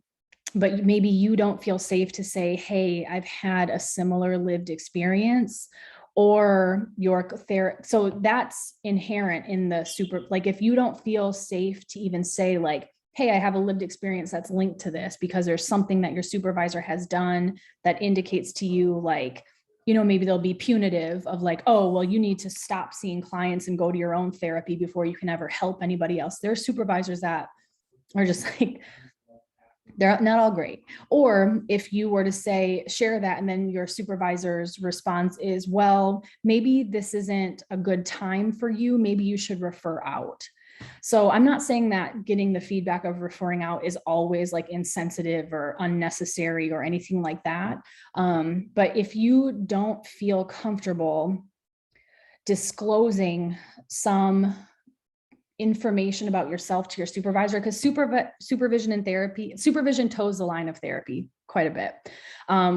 maybe you don't feel safe to say, hey, I've had a similar lived experience, or your therapist. So that's inherent in the super, like, if you don't feel safe to even say like, hey, I have a lived experience that's linked to this, because there's something that your supervisor has done that indicates to you, like, you know, maybe they'll be punitive of like, oh, well, you need to stop seeing clients and go to your own therapy before you can ever help anybody else. There's supervisors that are just like, they're not all great. Or if you were to say, share that, and then your supervisor's response is, well, maybe this isn't a good time for you. Maybe you should refer out. So I'm not saying that getting the feedback of referring out is always like insensitive or unnecessary or anything like that. But if you don't feel comfortable disclosing some information about yourself to your supervisor, because supervision and therapy, supervision toes the line of therapy quite a bit,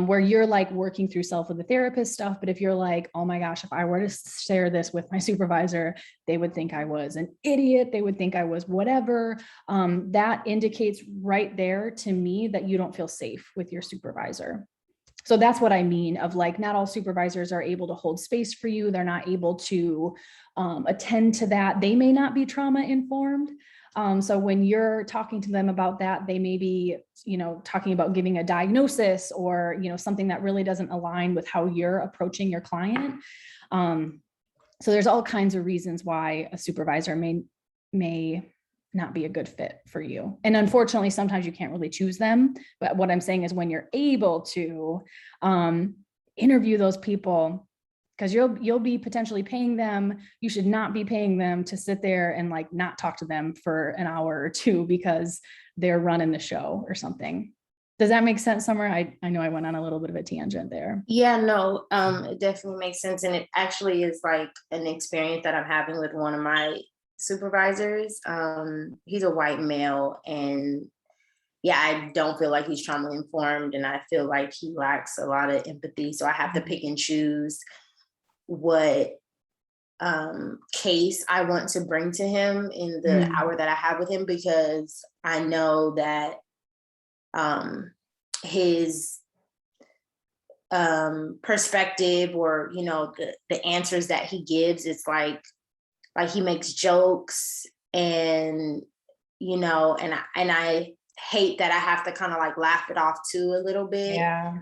where you're like working through self with the therapist stuff. But if you're like, oh my gosh, if I were to share this with my supervisor, they would think I was an idiot. They would think I was whatever. That indicates right there to me that you don't feel safe with your supervisor. So that's what I mean of like, not all supervisors are able to hold space for you. They're not able to attend to that. They may not be trauma informed. So when you're talking to them about that, they may be, you know, talking about giving a diagnosis, or, you know, something that really doesn't align with how you're approaching your client. So there's all kinds of reasons why a supervisor may not be a good fit for you. And unfortunately, sometimes you can't really choose them. But what I'm saying is, when you're able to interview those people, because you'll be potentially paying them, you should not be paying them to sit there and like not talk to them for an hour or two because they're running the show or something. Does that make sense, Summer? I know I went on a little bit of a tangent there. Yeah, no, it definitely makes sense. And it actually is like an experience that I'm having with one of my supervisors. He's a white male, and yeah, I don't feel like he's trauma informed, and I feel like he lacks a lot of empathy. So I have to pick and choose what case I want to bring to him in the hour that I have with him, because I know that his perspective, or you know, the answers that he gives, it's like he makes jokes, and you know, and I hate that I have to kind of like laugh it off too a little bit. Yeah.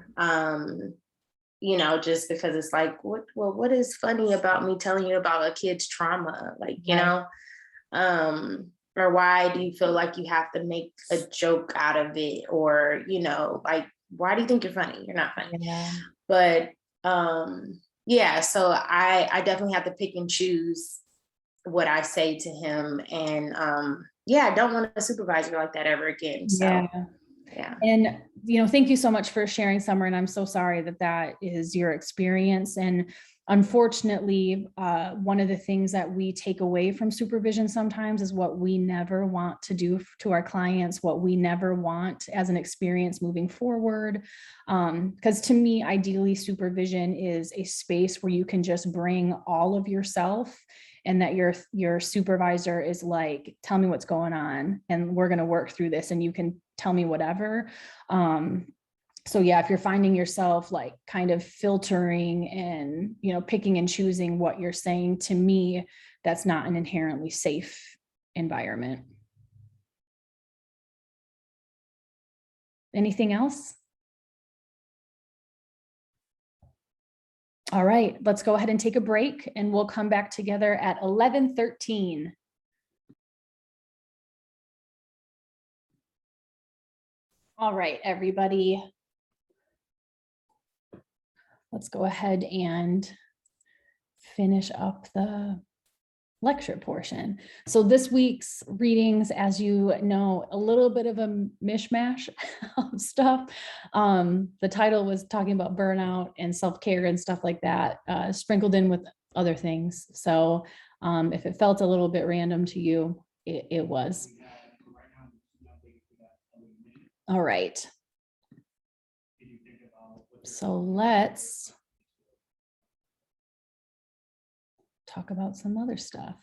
You know, just because it's like, what is funny about me telling you about a kid's trauma, like, you know, or why do you feel like you have to make a joke out of it, or you know, like, why do you think you're funny? You're not funny. Yeah. But yeah, so I definitely have to pick and choose what I say to him, and yeah, I don't want a supervisor like that ever again. So yeah. And, you know, thank you so much for sharing, Summer. And I'm so sorry that that is your experience. And unfortunately, one of the things that we take away from supervision sometimes is what we never want to do to our clients, what we never want as an experience moving forward. Because to me, ideally, supervision is a space where you can just bring all of yourself, and that your supervisor is like, tell me what's going on and we're going to work through this, and you can tell me whatever. So yeah, if you're finding yourself like kind of filtering and, you know, picking and choosing what you're saying, to me, that's not an inherently safe environment. Anything else? All right, let's go ahead and take a break and we'll come back together at 11:13. All right, everybody. Let's go ahead and finish up the lecture portion. So this week's readings, as you know, a little bit of a mishmash of stuff. The title was talking about burnout and self-care and stuff like that, sprinkled in with other things. So if it felt a little bit random to you, it was. All right. So let's talk about some other stuff.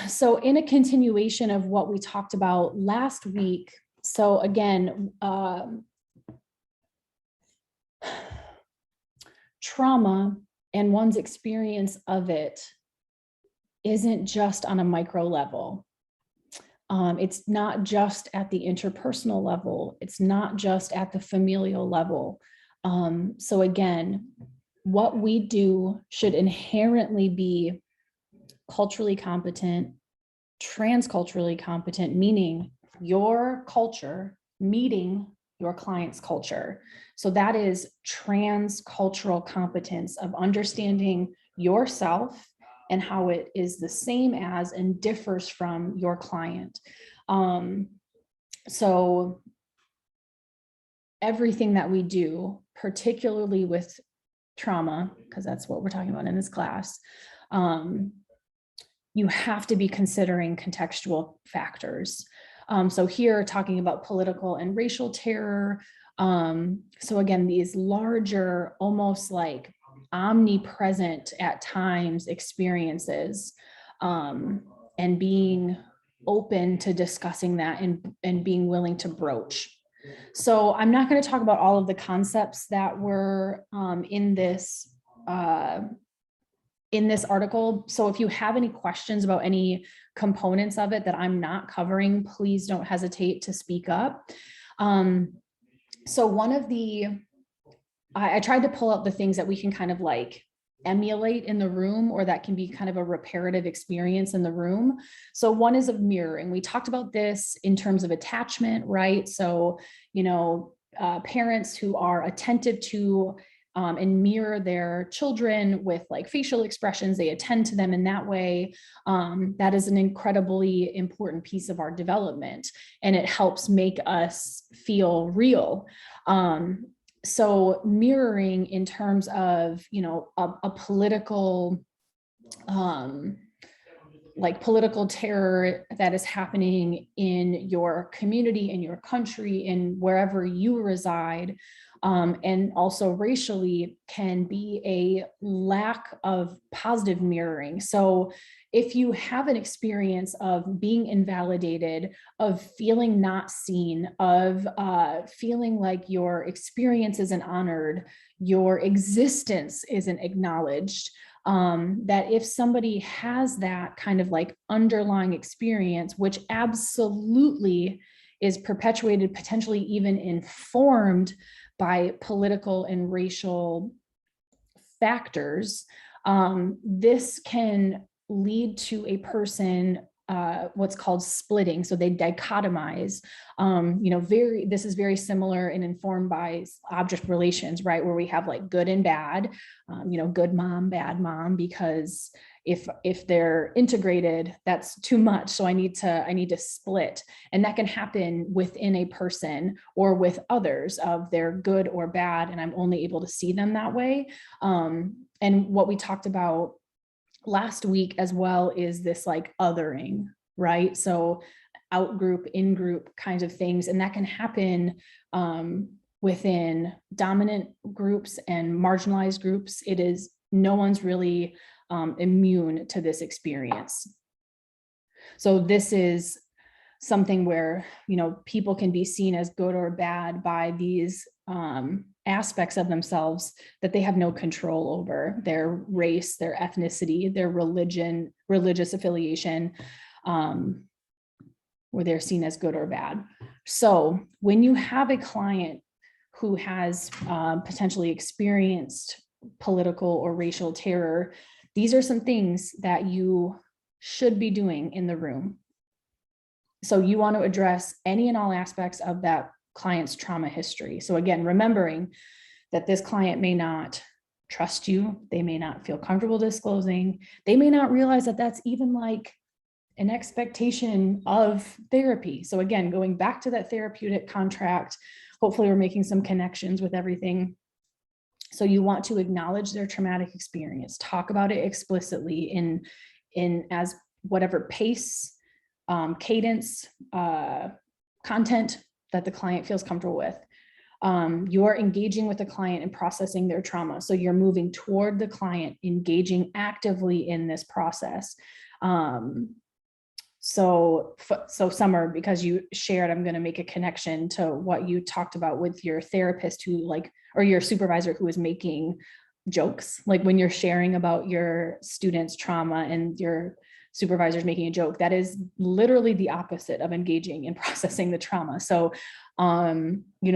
So in a continuation of what we talked about last week, so again, trauma and one's experience of it isn't just on a micro level. It's not just at the interpersonal level. It's not just at the familial level. So again, what we do should inherently be culturally competent, transculturally competent, meaning your culture meeting your client's culture. So that is transcultural competence of understanding yourself and how it is the same as and differs from your client. So everything that we do, particularly with trauma, because that's what we're talking about in this class, you have to be considering contextual factors. So here talking about political and racial terror. So again, these larger, almost like omnipresent at times experiences, and being open to discussing that and being willing to broach. So I'm not going to talk about all of the concepts that were in this article. So if you have any questions about any components of it that I'm not covering, please don't hesitate to speak up. So one of I tried to pull out the things that we can kind of like emulate in the room, or that can be kind of a reparative experience in the room. So one is of mirroring. We talked about this in terms of attachment, right? So, you know, parents who are attentive to and mirror their children with like facial expressions, they attend to them in that way. That is an incredibly important piece of our development, and it helps make us feel real. So mirroring in terms of, you know, a political, like political terror that is happening in your community, in your country, in wherever you reside, and also racially, can be a lack of positive mirroring. So if you have an experience of being invalidated, of feeling not seen, of feeling like your experience isn't honored, your existence isn't acknowledged, that if somebody has that kind of like underlying experience, which absolutely is perpetuated, potentially even informed by political and racial factors, this can lead to a person what's called splitting. So they dichotomize, you know, this is very similar and informed by object relations, right? Where we have like good and bad, you know, good mom, bad mom, because if they're integrated, that's too much. So I need to split. And that can happen within a person or with others of they're good or bad, and I'm only able to see them that way. And what we talked about last week as well is this like othering, right? So out group, in group kinds of things. And that can happen within dominant groups and marginalized groups. It is, no one's really immune to this experience. So this is something where, you know, people can be seen as good or bad by these aspects of themselves that they have no control over: their race, their ethnicity, their religion, religious affiliation. where they're seen as good or bad. So when you have a client who has potentially experienced political or racial terror, these are some things that you should be doing in the room. So you want to address any and all aspects of that client's trauma history. So again, remembering that this client may not trust you, they may not feel comfortable disclosing, they may not realize that that's even like an expectation of therapy. So again, going back to that therapeutic contract, hopefully we're making some connections with everything. So you want to acknowledge their traumatic experience, talk about it explicitly in as whatever pace, cadence, content that the client feels comfortable with. You are engaging with the client and processing their trauma. So you're moving toward the client, engaging actively in this process. So Summer, because you shared, I'm going to make a connection to what you talked about with your therapist who or your supervisor who was making jokes. Like when you're sharing about your students' trauma and your supervisor's making a joke, that is literally the opposite of engaging and processing the trauma. So,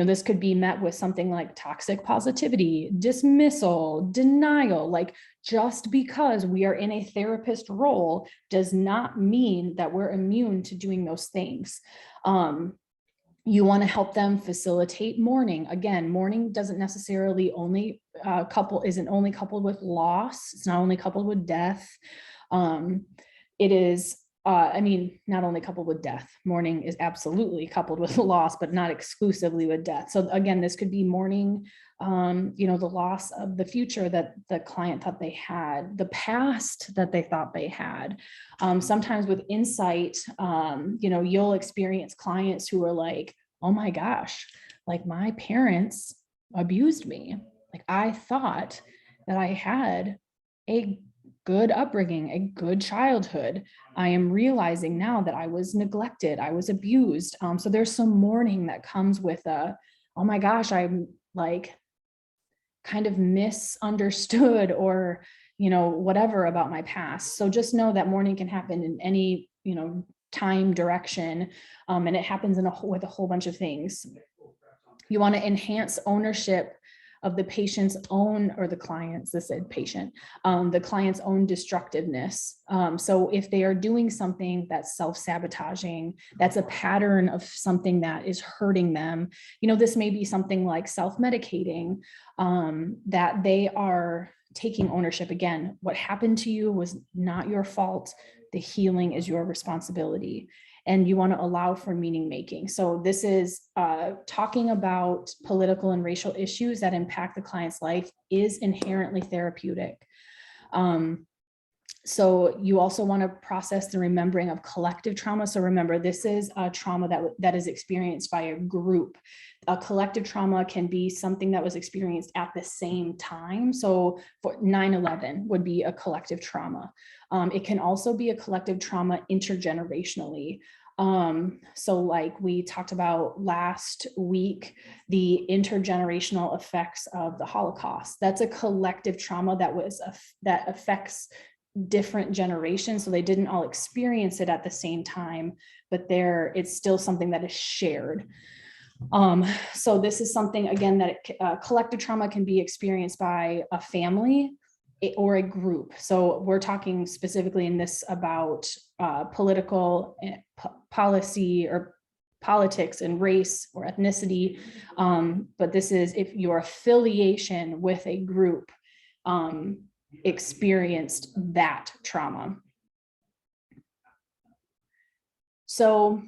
this could be met with something like toxic positivity, dismissal, denial. Like just because we are in a therapist role does not mean that we're immune to doing those things. You want to help them facilitate mourning. Again, mourning doesn't necessarily isn't only coupled with loss. It's not only coupled with death. It is, not only coupled with death. Mourning is absolutely coupled with loss, but not exclusively with death. So again, this could be mourning, the loss of the future that the client thought they had, the past that they thought they had. Sometimes with insight, you'll experience clients who are like, oh my gosh, like my parents abused me. Like I thought that I had a good upbringing, a good childhood. I am realizing now that I was neglected, I was abused. So there's some mourning that comes with oh my gosh, I'm like kind of misunderstood or, whatever about my past. So just know that mourning can happen in any, time, direction, and it happens with a whole bunch of things. You want to enhance ownership of the patient's own, or the client's, this said patient, the client's own destructiveness. So if they are doing something that's self-sabotaging, that's a pattern of something that is hurting them, this may be something like self-medicating, that they are taking ownership. Again, what happened to you was not your fault. The healing is your responsibility. And you want to allow for meaning making. So this is talking about political and racial issues that impact the client's life is inherently therapeutic. So you also want to process the remembering of collective trauma. So remember, this is a trauma that is experienced by a group. A collective trauma can be something that was experienced at the same time. So for 9/11 would be a collective trauma. It can also be a collective trauma intergenerationally. So like we talked about last week, the intergenerational effects of the Holocaust. That's a collective trauma that affects different generations. So they didn't all experience it at the same time, but it's still something that is shared. So this is something, again, that collective trauma can be experienced by a family or a group. So we're talking specifically in this about political policy or politics and race or ethnicity. But this is if your affiliation with a group experienced that trauma. So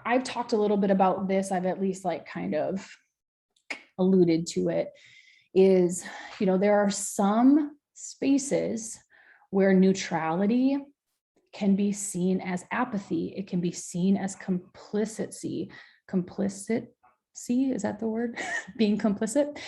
I've talked a little bit about this. I've at least kind of alluded to it, is, there are some spaces where neutrality can be seen as apathy. It can be seen as complicity. Is that the word? Being complicit.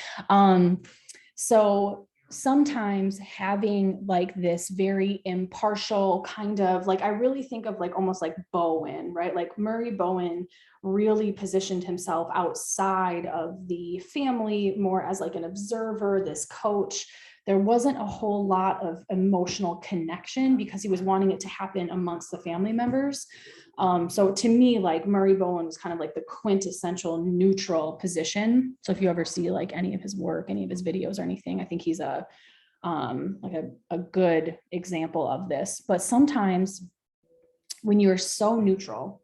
So sometimes having this very impartial kind of I really think of almost like Bowen, right? Like Murray Bowen really positioned himself outside of the family more as an observer, this coach there wasn't a whole lot of emotional connection because he was wanting it to happen amongst the family members. So to me, like Murray Bowen was kind of like the quintessential neutral position. So if you ever see like any of his work, any of his videos or anything, I think he's a good example of this. But sometimes when you're so neutral,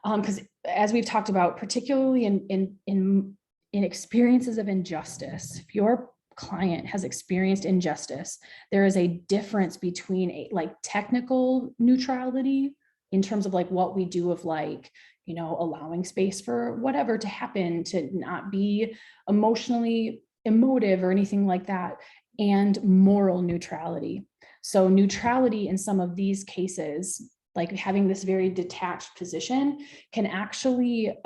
because as we've talked about, particularly in experiences of injustice, if your client has experienced injustice, there is a difference between a like technical neutrality in terms of like what we do of like, you know, allowing space for whatever to happen, to not be emotionally emotive or anything like that, and moral neutrality. So neutrality in some of these cases, like having this very detached position, can actually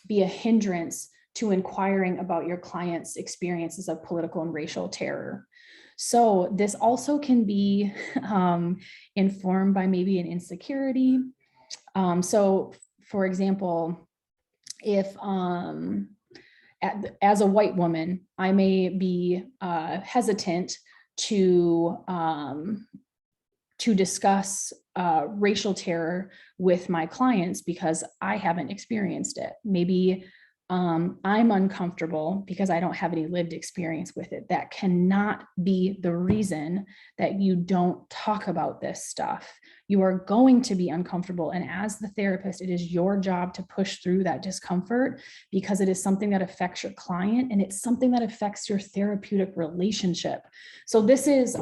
be a hindrance to inquiring about your client's experiences of political and racial terror. So this also can be informed by maybe an insecurity. So for example, if as a white woman, I may be hesitant to discuss racial terror with my clients because I haven't experienced it. Maybe I'm uncomfortable because I don't have any lived experience with it. That cannot be the reason that you don't talk about this stuff. You are going to be uncomfortable. And as the therapist, it is your job to push through that discomfort because it is something that affects your client and it's something that affects your therapeutic relationship. So this is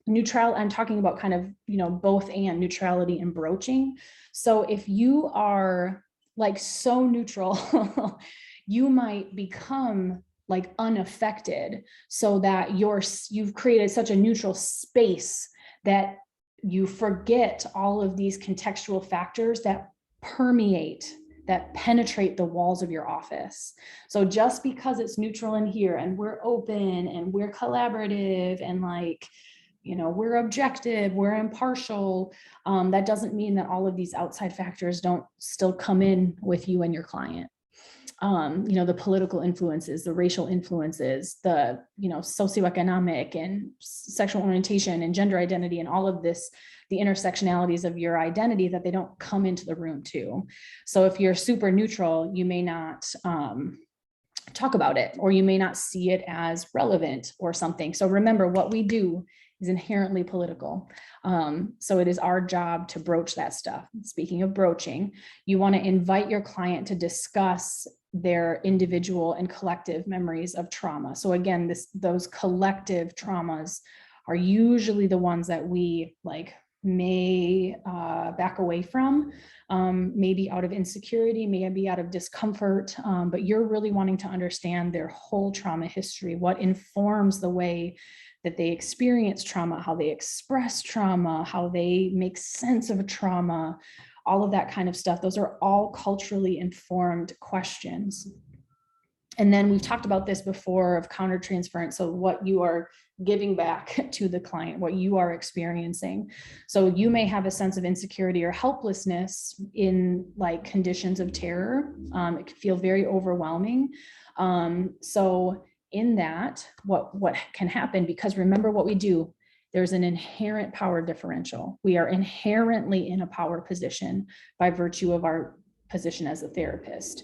neutral. I'm talking about kind of, you know, both and neutrality and broaching. So if you are like so neutral, you might become like unaffected so that you've created such a neutral space that you forget all of these contextual factors that permeate, that penetrate the walls of your office. So just because it's neutral in here and we're open and we're collaborative and like, you know, we're objective, we're impartial, that doesn't mean that all of these outside factors don't still come in with you and your client. You know, the political influences, the racial influences, the, you know, socioeconomic and sexual orientation and gender identity and all of this, the intersectionalities of your identity, that they don't come into the room too. So if you're super neutral, you may not talk about it, or you may not see it as relevant or something. So remember, what we do is inherently political. So it is our job to broach that stuff. Speaking of broaching, you want to invite your client to discuss their individual and collective memories of trauma. So again, those collective traumas are usually the ones that we like may back away from, maybe out of insecurity, maybe out of discomfort, but you're really wanting to understand their whole trauma history, what informs the way that they experience trauma, how they express trauma, how they make sense of trauma, all of that kind of stuff. Those are all culturally informed questions. And then we've talked about this before of countertransference. So what you are giving back to the client, what you are experiencing. So you may have a sense of insecurity or helplessness in like conditions of terror. It can feel very overwhelming. So in that, what can happen, because remember what we do, there's an inherent power differential. We are inherently in a power position by virtue of our position as a therapist.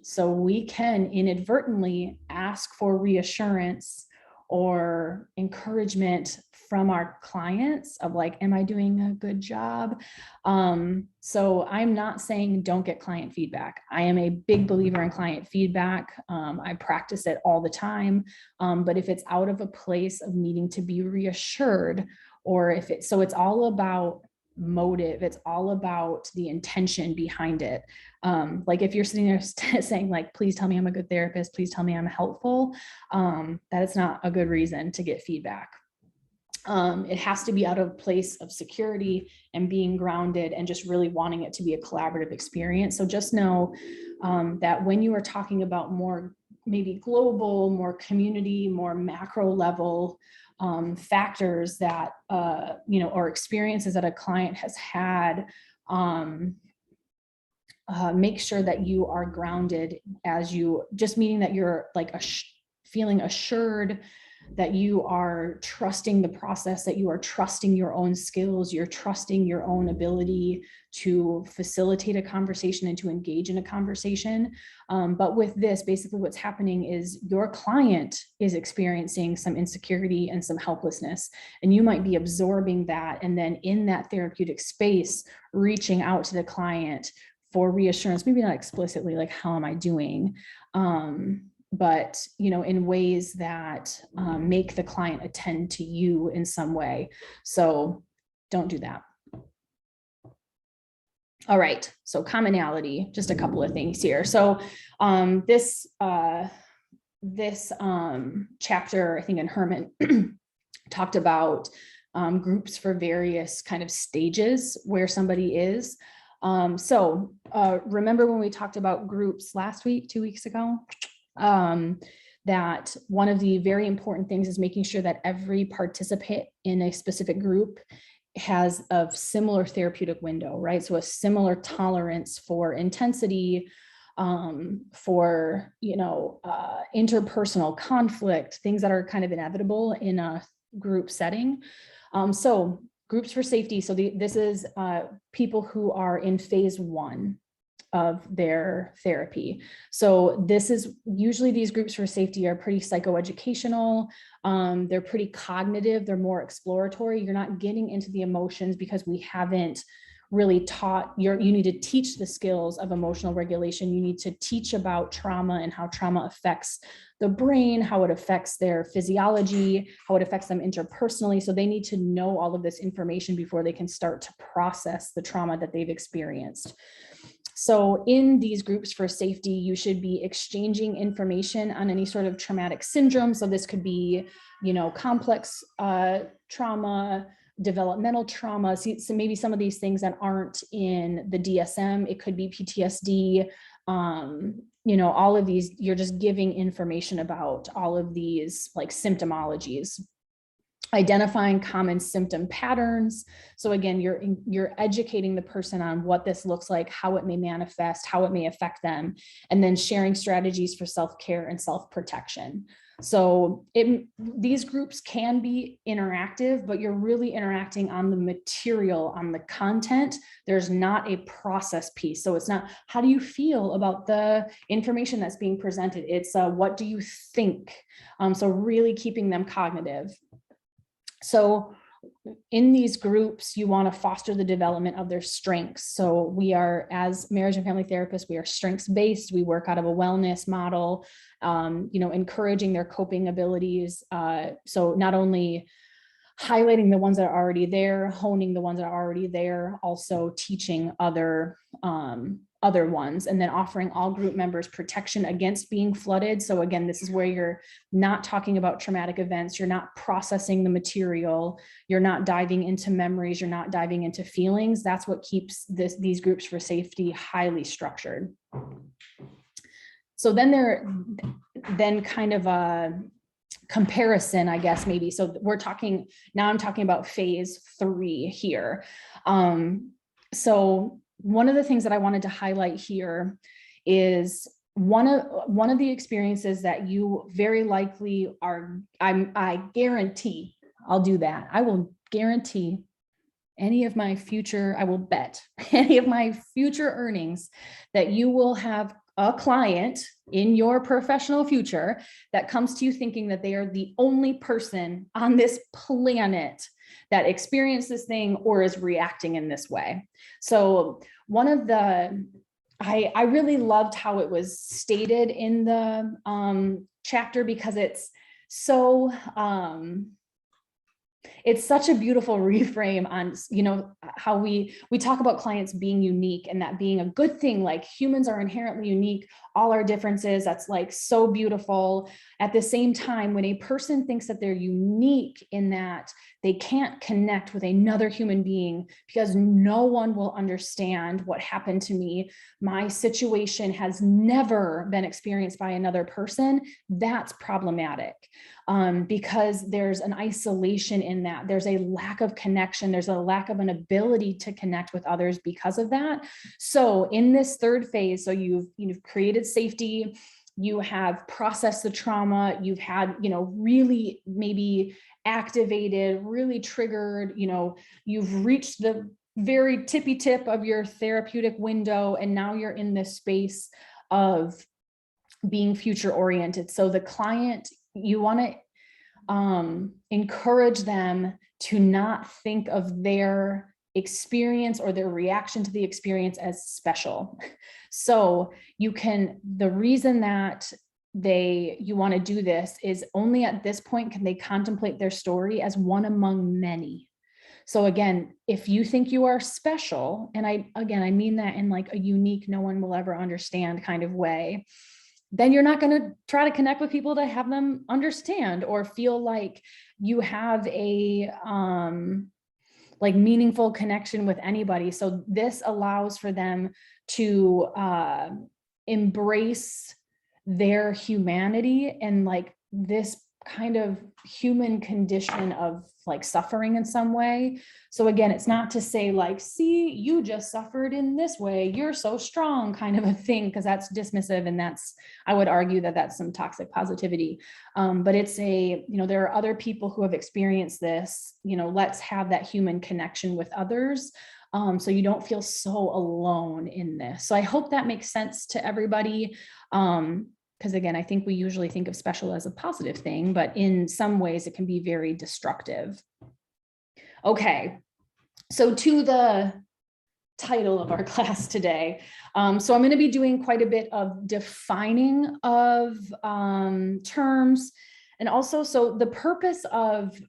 So we can inadvertently ask for reassurance or encouragement from our clients of like, am I doing a good job? So I'm not saying don't get client feedback. I am a big believer in client feedback. I practice it all the time. But if it's out of a place of needing to be reassured, or if it's, so it's all about motive, it's all about the intention behind it. Like if you're sitting there saying like, please tell me I'm a good therapist, please tell me I'm helpful, that is not a good reason to get feedback. It has to be out of a place of security and being grounded and just really wanting it to be a collaborative experience. So just know that when you are talking about more maybe global, more community, more macro level factors that, you know, or experiences that a client has had, make sure that you are grounded as you, just meaning that you're like feeling assured that you are trusting the process, that you are trusting your own skills, you're trusting your own ability to facilitate a conversation and to engage in a conversation. But with this, basically what's happening is your client is experiencing some insecurity and some helplessness, and you might be absorbing that. And then in that therapeutic space, reaching out to the client for reassurance, maybe not explicitly like, how am I doing? But, in ways that make the client attend to you in some way. So don't do that. All right, so commonality, just a couple of things here. So this chapter, I think in Herman, talked about groups for various kind of stages where somebody is. So remember when we talked about groups last week, 2 weeks ago, that one of the very important things is making sure that every participant in a specific group has a similar therapeutic window, right? So a similar tolerance for intensity, for, interpersonal conflict, things that are kind of inevitable in a group setting. So groups for safety. So this is people who are in phase 1 of their therapy. So this is usually, these groups for safety are pretty psychoeducational. They're pretty cognitive. They're more exploratory. You're not getting into the emotions because we haven't really taught you need to teach the skills of emotional regulation. You need to teach about trauma and how trauma affects the brain, how it affects their physiology, how it affects them interpersonally. So they need to know all of this information before they can start to process the trauma that they've experienced. So in these groups for safety, you should be exchanging information on any sort of traumatic syndrome. So this could be, complex trauma, developmental trauma. So maybe some of these things that aren't in the DSM, it could be PTSD, all of these, you're just giving information about all of these like symptomologies. Identifying common symptom patterns. So again, you're educating the person on what this looks like, how it may manifest, how it may affect them, and then sharing strategies for self-care and self-protection. So these groups can be interactive, but you're really interacting on the material, on the content. There's not a process piece. So it's not, how do you feel about the information that's being presented? It's what do you think? So really keeping them cognitive. So in these groups, you want to foster the development of their strengths. So we are, as marriage and family therapists, we are strengths-based. We work out of a wellness model, encouraging their coping abilities. So not only highlighting the ones that are already there, honing the ones that are already there, also teaching other ones, and then offering all group members protection against being flooded. So again, this is where you're not talking about traumatic events, you're not processing the material, you're not diving into memories, you're not diving into feelings. That's what keeps these groups for safety highly structured. So then kind of a comparison, I guess, maybe. So I'm talking about phase 3 here. So one of the things that I wanted to highlight here is one of the experiences that you very likely I guarantee, I'll do that. I will guarantee I will bet any of my future earnings that you will have a client in your professional future that comes to you thinking that they are the only person on this planet that experienced this thing or is reacting in this way. So I really loved how it was stated in the chapter, because it's so, it's such a beautiful reframe on, how we talk about clients being unique and that being a good thing. Like, humans are inherently unique, all our differences, that's like so beautiful. At the same time, when a person thinks that they're unique in that they can't connect with another human being because no one will understand what happened to me, my situation has never been experienced by another person, that's problematic. Because there's an isolation in that. There's a lack of connection. There's a lack of an ability to connect with others because of that. So in this third phase, so you've created safety, you have processed the trauma, you've had, really maybe activated, really triggered, you've reached the very tippy tip of your therapeutic window, and now you're in this space of being future oriented. So the client, you want to encourage them to not think of their experience or their reaction to the experience as special. So the reason that you want to do this is only at this point can they contemplate their story as one among many. So again, if you think you are special, and I mean that in like a unique, no one will ever understand kind of way, then you're not going to try to connect with people to have them understand or feel like you have a like meaningful connection with anybody. So this allows for them to embrace their humanity and like this kind of human condition of like suffering in some way. So again, it's not to say like, see, you just suffered in this way, you're so strong kind of a thing, because that's dismissive. And I would argue that that's some toxic positivity. But it's there are other people who have experienced this, let's have that human connection with others. So you don't feel so alone in this. So I hope that makes sense to everybody. Because again, I think we usually think of special as a positive thing, but in some ways it can be very destructive. Okay, so to the title of our class today. So I'm going to be doing quite a bit of defining of terms. And also, so the purpose of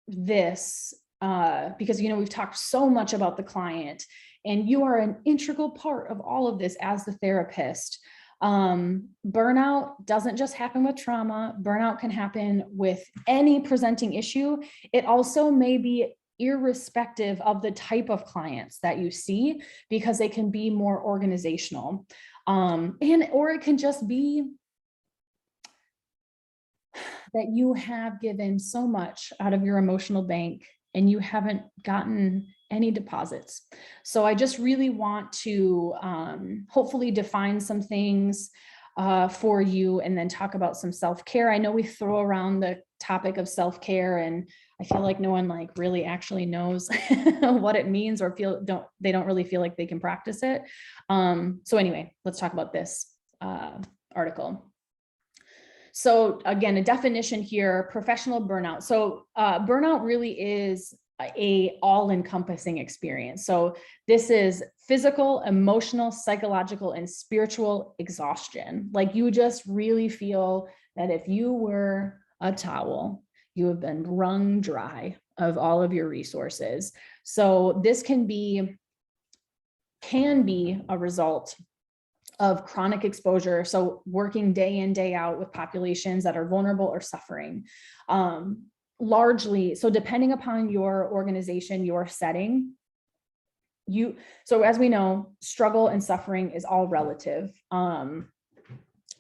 this, because, we've talked so much about the client, and you are an integral part of all of this as the therapist. Burnout doesn't just happen with trauma. Burnout can happen with any presenting issue. It also may be irrespective of the type of clients that you see, because they can be more organizational. Or it can just be that you have given so much out of your emotional bank and you haven't gotten any deposits. So I just really want to hopefully define some things for you, and then talk about some self-care. I know we throw around the topic of self-care, and I feel like no one like really actually knows what it means, or they don't really feel like they can practice it. So anyway, let's talk about this article. So again, a definition here, professional burnout. So burnout really is a all-encompassing experience. So this is physical, emotional, psychological, and spiritual exhaustion. Like you just really feel that if you were a towel, you have been wrung dry of all of your resources. So this can be a result of chronic exposure. So working day in, day out with populations that are vulnerable or suffering. Largely, so depending upon your organization, your setting, so as we know, struggle and suffering is all relative.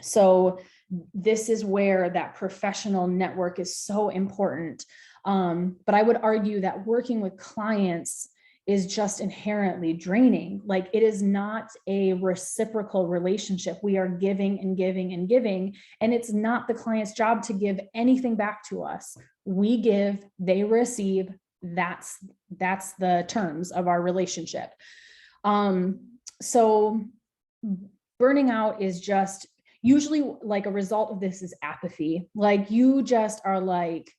So this is where that professional network is so important. But I would argue that working with clients is just inherently draining. Like it is not a reciprocal relationship. We are giving and giving and giving, and it's not the client's job to give anything back to us. We give, they receive. That's the terms of our relationship. So burning out is just usually like a result of this is apathy. Like you just are like,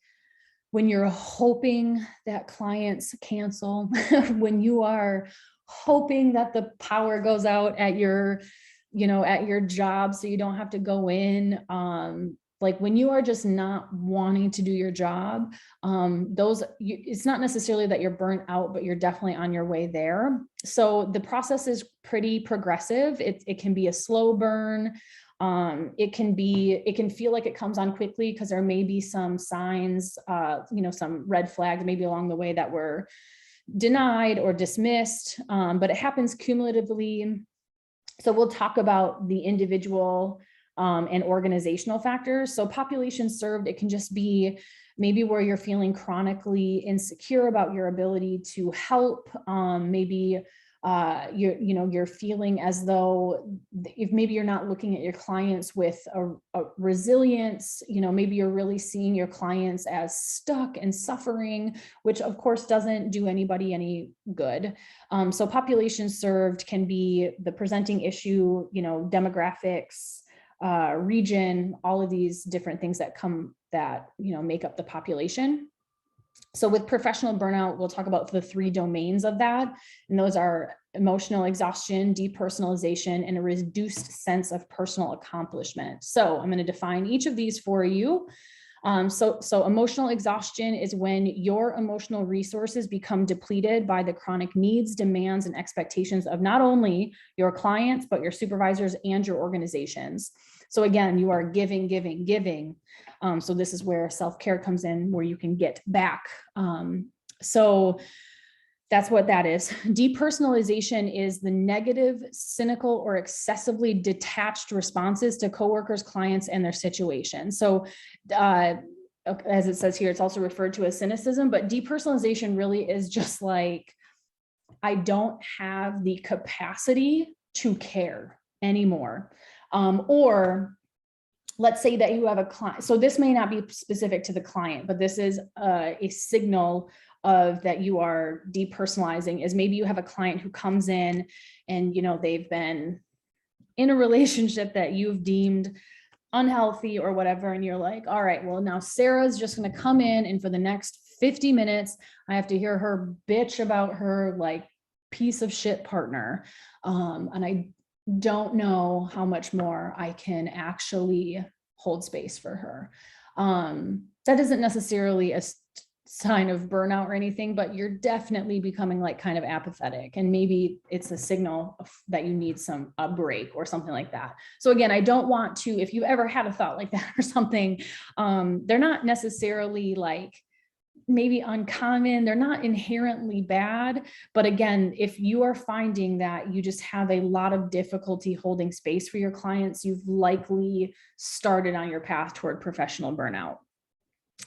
when you're hoping that clients cancel, when you are hoping that the power goes out at your job so you don't have to go in, like when you are just not wanting to do your job, it's not necessarily that you're burnt out, but you're definitely on your way there. So the process is pretty progressive. It can be a slow burn. It can feel like it comes on quickly because there may be some signs, some red flags maybe along the way that were denied or dismissed, but it happens cumulatively. So we'll talk about the individual and organizational factors. So population served, it can just be maybe where you're feeling chronically insecure about your ability to help, maybe you're feeling as though if maybe you're not looking at your clients with a resilience, maybe you're really seeing your clients as stuck and suffering, which of course doesn't do anybody any good. So population served can be the presenting issue, demographics, region, all of these different things that make up the population. So with professional burnout, we'll talk about the 3 domains of that. And those are emotional exhaustion, depersonalization, and a reduced sense of personal accomplishment. So I'm going to define each of these for you. So emotional exhaustion is when your emotional resources become depleted by the chronic needs, demands, and expectations of not only your clients, but your supervisors and your organizations. So again, you are giving, giving, giving. So this is where self-care comes in, where you can get back. So that's what that is. Depersonalization is the negative, cynical, or excessively detached responses to coworkers, clients, and their situation. So as it says here, it's also referred to as cynicism, but depersonalization really is just like, I don't have the capacity to care anymore. Or let's say that you have a client. So this may not be specific to the client, but this is a signal of that you are depersonalizing, is maybe you have a client who comes in and, they've been in a relationship that you've deemed unhealthy or whatever. And you're like, all right, well, now Sarah's just going to come in, and for the next 50 minutes, I have to hear her bitch about her like piece of shit partner. And I don't know how much more I can actually hold space for her. That isn't necessarily a sign of burnout or anything, but you're definitely becoming like kind of apathetic, and maybe it's a signal that you need a break or something like that. So again, I don't want to, if you ever had a thought like that or something, they're not necessarily like maybe uncommon, they're not inherently bad. But again, if you are finding that you just have a lot of difficulty holding space for your clients, you've likely started on your path toward professional burnout.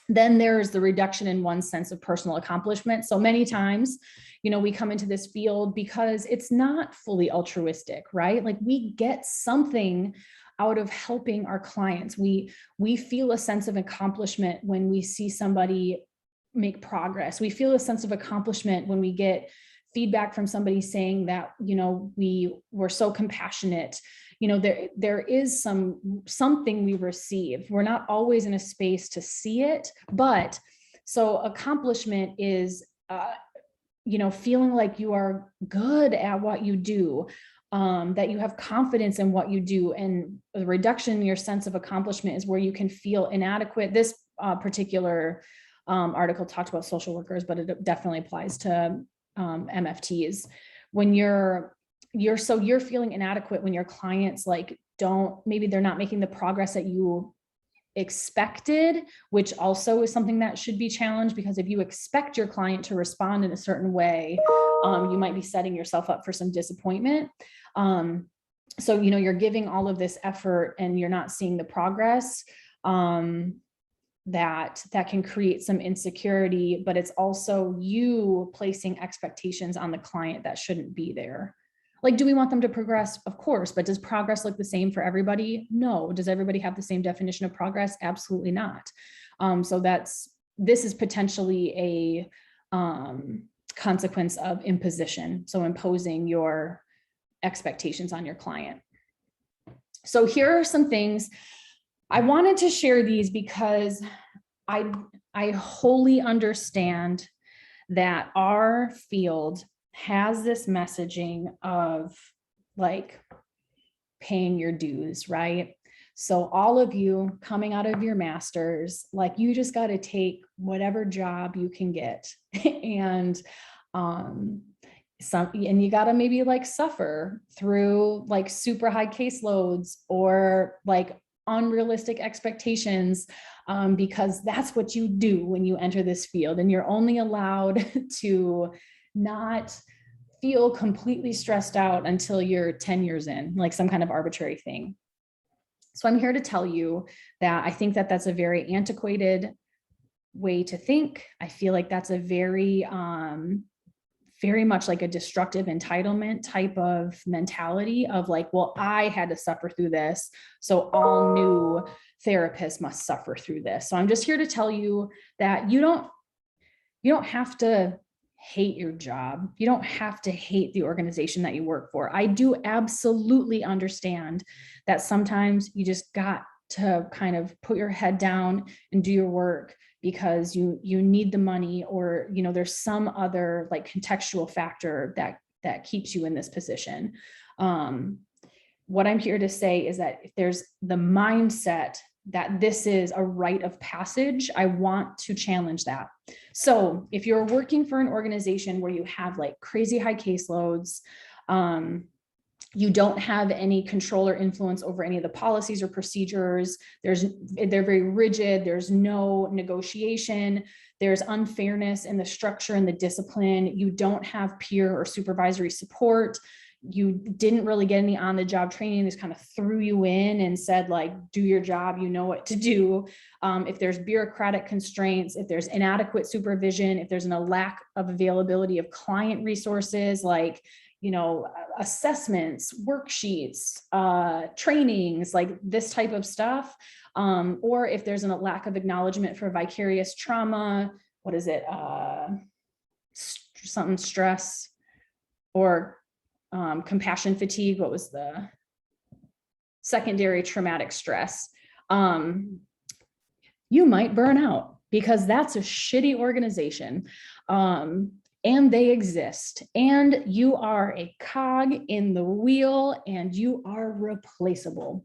Then there's the reduction in one's sense of personal accomplishment. So many times, we come into this field because it's not fully altruistic, right? Like we get something out of helping our clients. We feel a sense of accomplishment when we see somebody make progress. We feel a sense of accomplishment when we get feedback from somebody saying that, we were so compassionate. There is something we receive. We're not always in a space to see it, but so accomplishment is, feeling like you are good at what you do, that you have confidence in what you do. And the reduction in your sense of accomplishment is where you can feel inadequate. This particular article talked about social workers, but it definitely applies to MFTs. When you're feeling inadequate when your clients maybe they're not making the progress that you expected, which also is something that should be challenged, because if you expect your client to respond in a certain way, you might be setting yourself up for some disappointment. So, you're giving all of this effort and you're not seeing the progress. That can create some insecurity, but it's also you placing expectations on the client that shouldn't be there. Like, do we want them to progress? Of course, but does progress look the same for everybody? No. Does everybody have the same definition of progress? Absolutely not. So this is potentially a consequence of imposition. So imposing your expectations on your client. So here are some things. I wanted to share these because I wholly understand that our field has this messaging of like paying your dues, right? So all of you coming out of your masters, like you just got to take whatever job you can get and you got to maybe like suffer through like super high caseloads or like unrealistic expectations, because that's what you do when you enter this field, and you're only allowed to not feel completely stressed out until you're 10 years in, like some kind of arbitrary thing. So I'm here to tell you that I think that that's a very antiquated way to think. I feel like that's a very very much like a destructive entitlement type of mentality of like, well, I had to suffer through this, so all new therapists must suffer through this. So I'm just here to tell you that you don't have to hate your job. You don't have to hate the organization that you work for. I do absolutely understand that sometimes you just got to kind of put your head down and do your work because you need the money, or there's some other like contextual factor that keeps you in this position. What I'm here to say is that if there's the mindset that this is a rite of passage, I want to challenge that. So if you're working for an organization where you have like crazy high caseloads, you don't have any control or influence over any of the policies or procedures, they're very rigid, there's no negotiation, there's unfairness in the structure and the discipline, you don't have peer or supervisory support, you didn't really get any on-the-job training, just kind of threw you in and said, like, do your job, you know what to do. If there's bureaucratic constraints, if there's inadequate supervision, if there's a lack of availability of client resources, like, assessments, worksheets, trainings, like this type of stuff. Or if there's a lack of acknowledgement for vicarious trauma, what is it? Something stress or compassion fatigue. What was the secondary traumatic stress? You might burn out because that's a shitty organization. And they exist, and you are a cog in the wheel, and you are replaceable.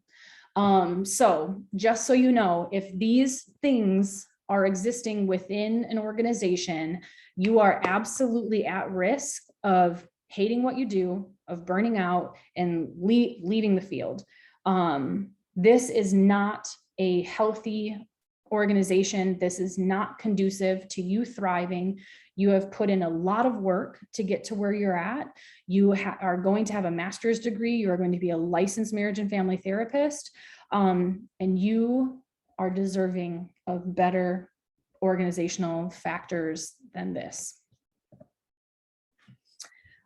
So just so you know, if these things are existing within an organization, you are absolutely at risk of hating what you do, of burning out, and leaving the field. This is not a healthy organization. This is not conducive to you thriving. You have put in a lot of work to get to where you're at. You are going to have a master's degree. You are going to be a licensed marriage and family therapist. And you are deserving of better organizational factors than this.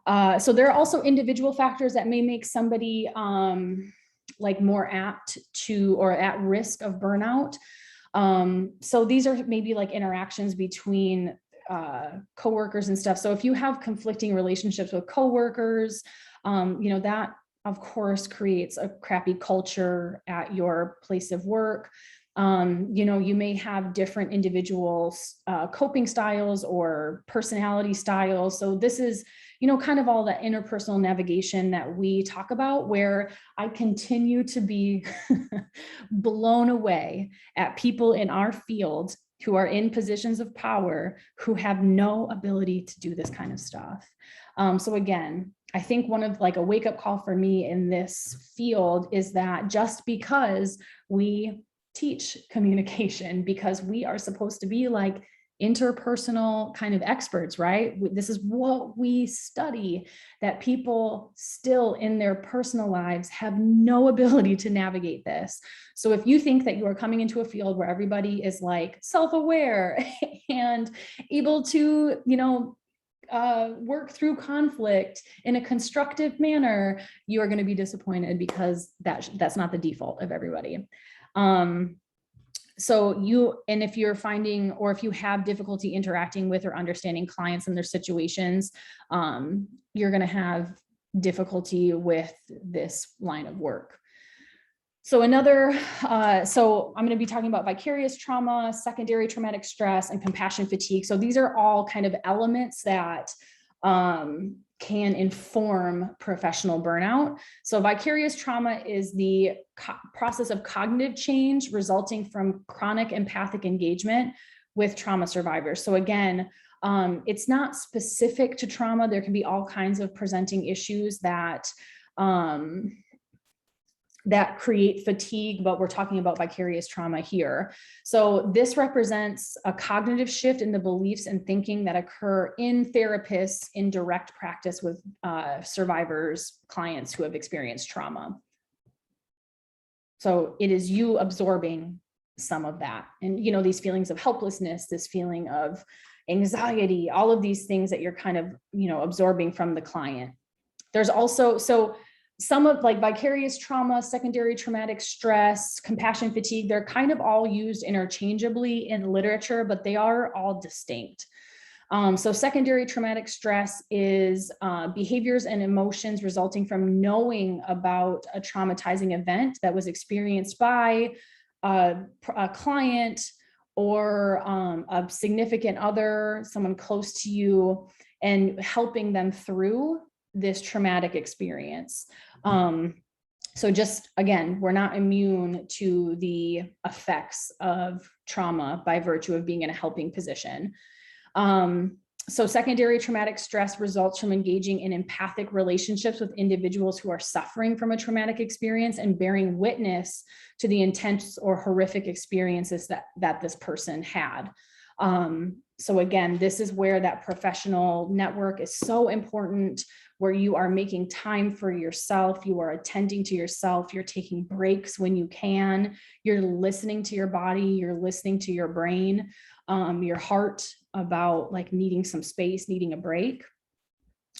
So there are also individual factors that may make somebody like more apt to or at risk of burnout. So these are maybe like interactions between coworkers and stuff. So if you have conflicting relationships with coworkers, that of course creates a crappy culture at your place of work. You may have different individuals, coping styles or personality styles. So this is, kind of all the interpersonal navigation that we talk about, where I continue to be blown away at people in our field who are in positions of power who have no ability to do this kind of stuff. So again, I think one of like a wake-up call for me in this field is that just because we teach communication, because we are supposed to be like interpersonal kind of experts, right? This is what we study, that people still in their personal lives have no ability to navigate this. So if you think that you are coming into a field where everybody is like self-aware and able to, work through conflict in a constructive manner, you are going to be disappointed, because that's not the default of everybody. And if you're finding, or if you have difficulty interacting with or understanding clients and their situations, you're going to have difficulty with this line of work. So I'm going to be talking about vicarious trauma, secondary traumatic stress, and compassion fatigue. So these are all kind of elements that can inform professional burnout. So vicarious trauma is the process of cognitive change resulting from chronic empathic engagement with trauma survivors. So again, it's not specific to trauma. There can be all kinds of presenting issues that create fatigue, but we're talking about vicarious trauma here. So this represents a cognitive shift in the beliefs and thinking that occur in therapists in direct practice with survivors, clients who have experienced trauma. So it is you absorbing some of that. And, these feelings of helplessness, this feeling of, anxiety, all of these things that you're kind of, absorbing from the client. There's also, so some of like vicarious trauma, secondary traumatic stress, compassion fatigue, they're kind of all used interchangeably in literature, but they are all distinct. So secondary traumatic stress is behaviors and emotions resulting from knowing about a traumatizing event that was experienced by a client or a significant other, someone close to you, and helping them through this traumatic experience. So just, again, we're not immune to the effects of trauma by virtue of being in a helping position. So secondary traumatic stress results from engaging in empathic relationships with individuals who are suffering from a traumatic experience and bearing witness to the intense or horrific experiences that this person had. So again, this is where that professional network is so important, where you are making time for yourself, you are attending to yourself, you're taking breaks when you can, you're listening to your body, you're listening to your brain, your heart about like needing some space, needing a break.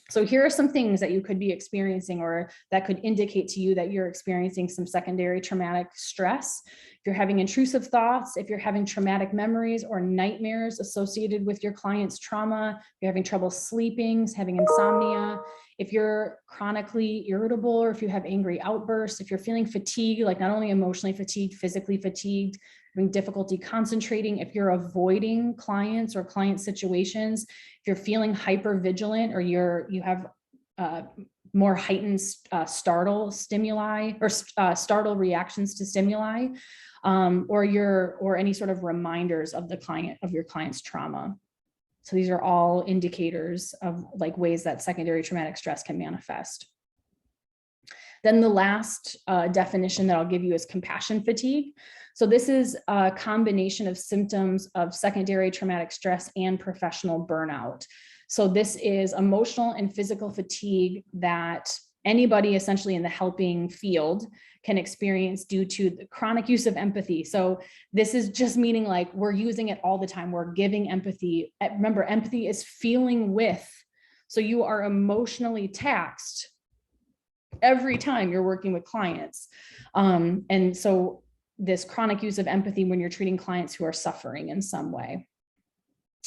So here are some things that you could be experiencing or that could indicate to you that you're experiencing some secondary traumatic stress. If you're having intrusive thoughts, if you're having traumatic memories or nightmares associated with your client's trauma, if you're having trouble sleeping, having insomnia, if you're chronically irritable, or if you have angry outbursts, if you're feeling fatigue, like not only emotionally fatigued, physically fatigued, having difficulty concentrating, if you're avoiding clients or client situations, if you're feeling hyper vigilant, or you have more heightened startle stimuli or startle reactions to stimuli, or any sort of reminders of your client's trauma. So these are all indicators of like ways that secondary traumatic stress can manifest. Then the last definition that I'll give you is compassion fatigue. So this is a combination of symptoms of secondary traumatic stress and professional burnout. So this is emotional and physical fatigue that anybody essentially in the helping field can experience due to the chronic use of empathy. So this is just meaning like we're using it all the time. We're giving empathy. Remember, empathy is feeling with. So you are emotionally taxed every time you're working with clients. And so this chronic use of empathy when you're treating clients who are suffering in some way.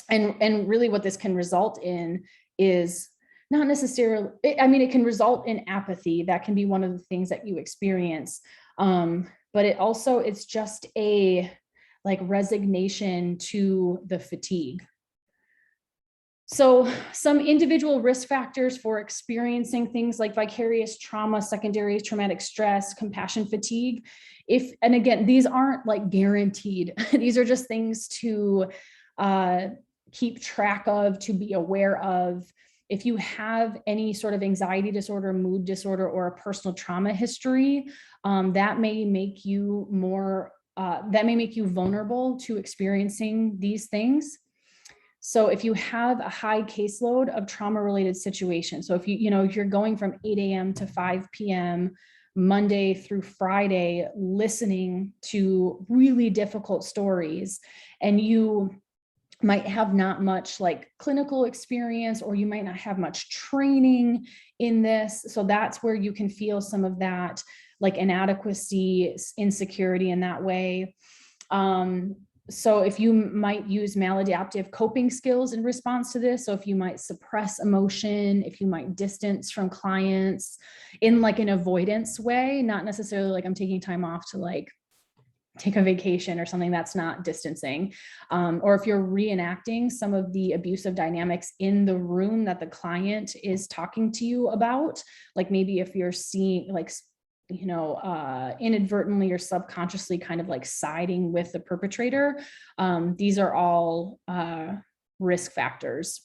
And really what this can result in is not necessarily, it can result in apathy. That can be one of the things that you experience. But it's just a like resignation to the fatigue. So some individual risk factors for experiencing things like vicarious trauma, secondary traumatic stress, compassion fatigue. And again, these aren't like guaranteed. These are just things to keep track of, to be aware of. If you have any sort of anxiety disorder, mood disorder, or a personal trauma history, that may make you vulnerable to experiencing these things. So if you have a high caseload of trauma-related situations, so if you're going from 8 a.m. to 5 p.m. Monday through Friday, listening to really difficult stories, and you might have not much like clinical experience, or you might not have much training in this. So that's where you can feel some of that like inadequacy, insecurity in that way. So if you might use maladaptive coping skills in response to this, so if you might suppress emotion, if you might distance from clients in like an avoidance way, not necessarily like I'm taking time off to like take a vacation or something, that's not distancing. Or if you're reenacting some of the abusive dynamics in the room that the client is talking to you about, like maybe if you're seeing like inadvertently or subconsciously kind of like siding with the perpetrator. These are all risk factors.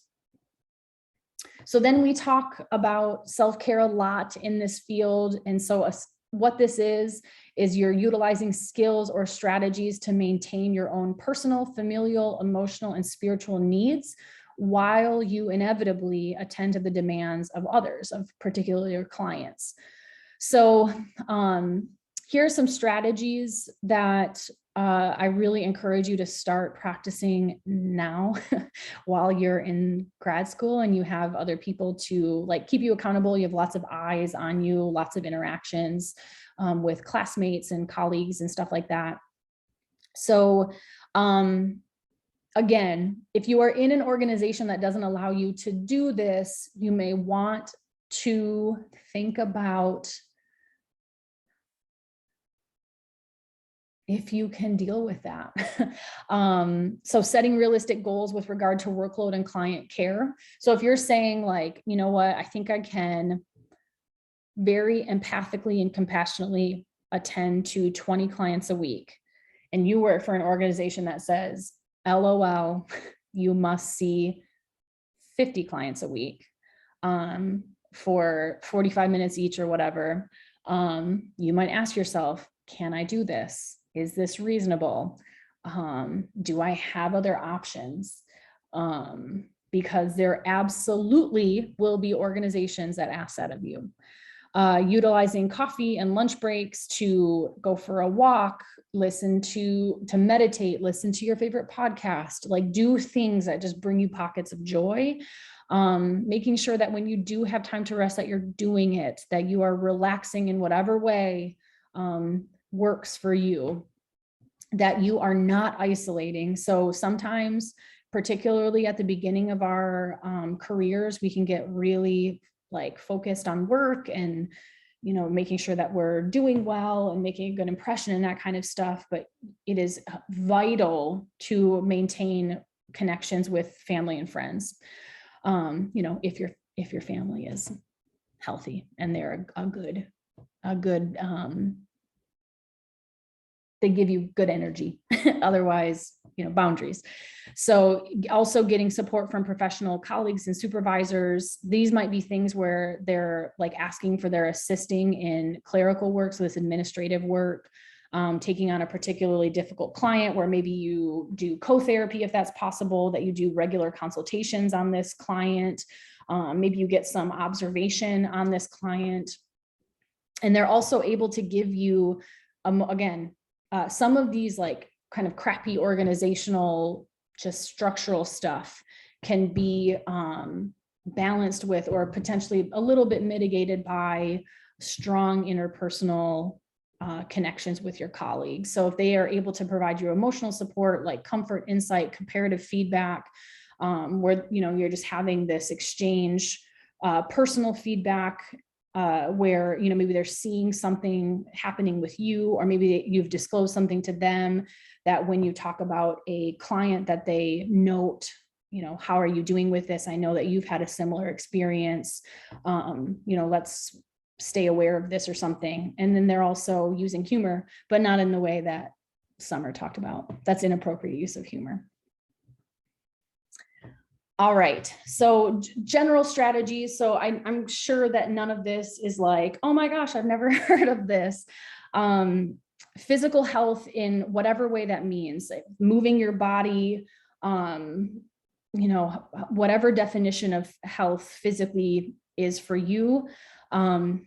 So then we talk about self-care a lot in this field. And so what this is you're utilizing skills or strategies to maintain your own personal, familial, emotional, and spiritual needs while you inevitably attend to the demands of others, of particularly your clients. So here are some strategies that I really encourage you to start practicing now while you're in grad school and you have other people to like keep you accountable. You have lots of eyes on you, lots of interactions with classmates and colleagues and stuff like that. So again, if you are in an organization that doesn't allow you to do this, you may want to think about if you can deal with that. So setting realistic goals with regard to workload and client care. So if you're saying like, you know what, I think I can very empathically and compassionately attend to 20 clients a week, and you work for an organization that says, LOL, you must see 50 clients a week for 45 minutes each or whatever, you might ask yourself, can I do this? Is this reasonable? Do I have other options? Because there absolutely will be organizations that ask that of you. Utilizing coffee and lunch breaks to go for a walk, listen to meditate, listen to your favorite podcast, like do things that just bring you pockets of joy. Making sure that when you do have time to rest, that you're doing it, that you are relaxing in whatever way works for you, that you are not isolating. So sometimes, particularly at the beginning of our careers, we can get really like focused on work and, you know, making sure that we're doing well and making a good impression and that kind of stuff. But it is vital to maintain connections with family and friends. You know, if your family is healthy and they're a good, they give you good energy. Otherwise, you know, boundaries. So also getting support from professional colleagues and supervisors. These might be things where they're like asking for their assisting in clerical work, so this administrative work, taking on a particularly difficult client where maybe you do co-therapy if that's possible, that you do regular consultations on this client. Maybe you get some observation on this client. And they're also able to give you, again, some of these like kind of crappy organizational, just structural stuff can be balanced with or potentially a little bit mitigated by strong interpersonal connections with your colleagues. So if they are able to provide you emotional support, like comfort, insight, comparative feedback, where, you know, you're just having this exchange, personal feedback, where, you know, maybe they're seeing something happening with you, or maybe you've disclosed something to them that when you talk about a client that they note, you know, how are you doing with this? I know that you've had a similar experience. You know, let's stay aware of this or something. And then they're also using humor, but not in the way that Summer talked about. That's inappropriate use of humor. All right, so general strategies. So I'm sure that none of this is like, oh my gosh, I've never heard of this. Physical health in whatever way that means, like moving your body, you know, whatever definition of health physically is for you.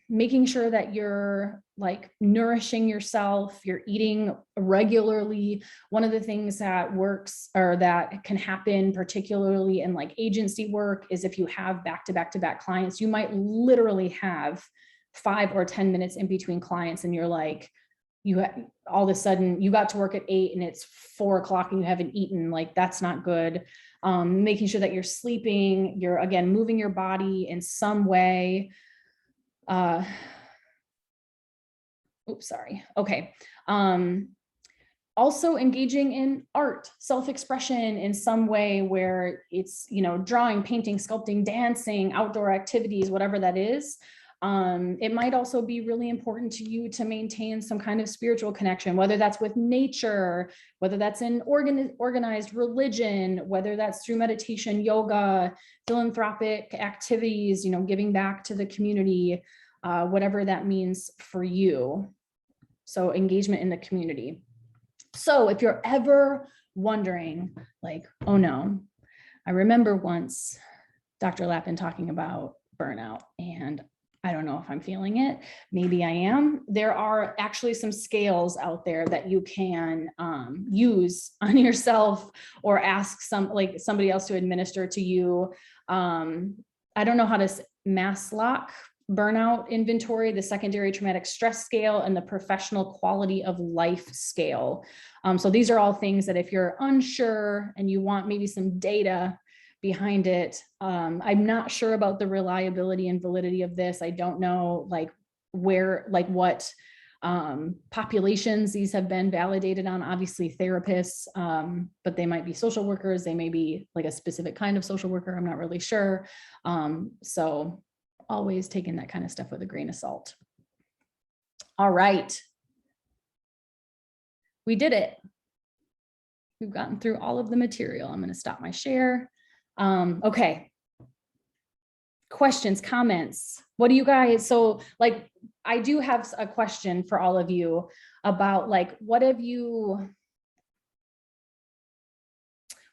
Making sure that you're like nourishing yourself, you're eating regularly. One of the things that works or that can happen, particularly in like agency work, is if you have back-to-back clients, you might literally have 5 or 10 minutes in between clients, and you're like, all of a sudden you got to work at 8 and it's 4 o'clock and you haven't eaten. Like, that's not good. Making sure that you're sleeping, you're again moving your body in some way. Oops, sorry. Okay. Also engaging in art, self-expression in some way where it's, you know, drawing, painting, sculpting, dancing, outdoor activities, whatever that is. It might also be really important to you to maintain some kind of spiritual connection, whether that's with nature, whether that's in organized religion, whether that's through meditation, yoga, philanthropic activities, you know, giving back to the community, whatever that means for you. So engagement in the community. So if you're ever wondering, like, oh no, I remember once Dr. Lappin talking about burnout and I don't don't know if I'm feeling it. Maybe I am. There are actually some scales out there that you can use on yourself or ask somebody else to administer to you. I don't know how to Maslach burnout inventory, the secondary traumatic stress scale, and the professional quality of life scale. So these are all things that if you're unsure and you want maybe some data behind it, I'm not sure about the reliability and validity of this. I don't know what populations these have been validated on. Obviously therapists, but they might be social workers. They may be like a specific kind of social worker. I'm not really sure. So always taking that kind of stuff with a grain of salt. All right. We did it. We've gotten through all of the material. I'm going to stop my share. Okay. Questions, comments. What do you guys, so like, I do have a question for all of you about like, what have you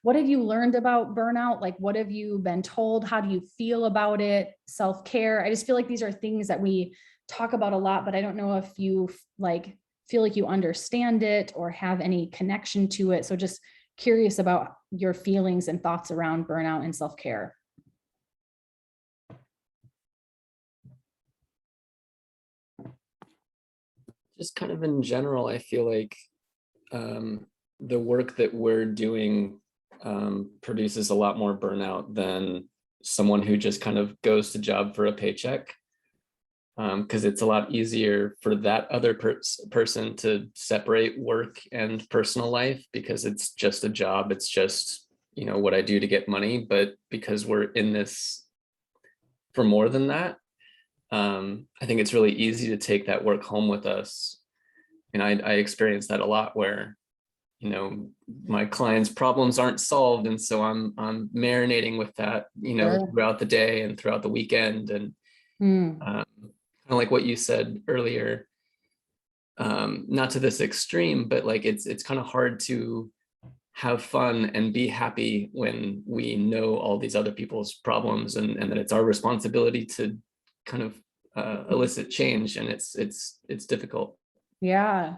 learned about burnout? Like, what have you been told? How do you feel about it? Self-care. I just feel like these are things that we talk about a lot, but I don't know if you like feel like you understand it or have any connection to it. So just curious about your feelings and thoughts around burnout and self-care. Just kind of in general, I feel like the work that we're doing produces a lot more burnout than someone who just kind of goes to job for a paycheck. Because it's a lot easier for that other person to separate work and personal life because it's just a job. It's just, you know, what I do to get money. But because we're in this for more than that, I think it's really easy to take that work home with us. And I experience that a lot where, you know, my clients' problems aren't solved. And so I'm marinating with that, you know, throughout the day and throughout the weekend. And kind of like what you said earlier, not to this extreme, but like it's kind of hard to have fun and be happy when we know all these other people's problems and that it's our responsibility to kind of elicit change, and it's difficult. Yeah,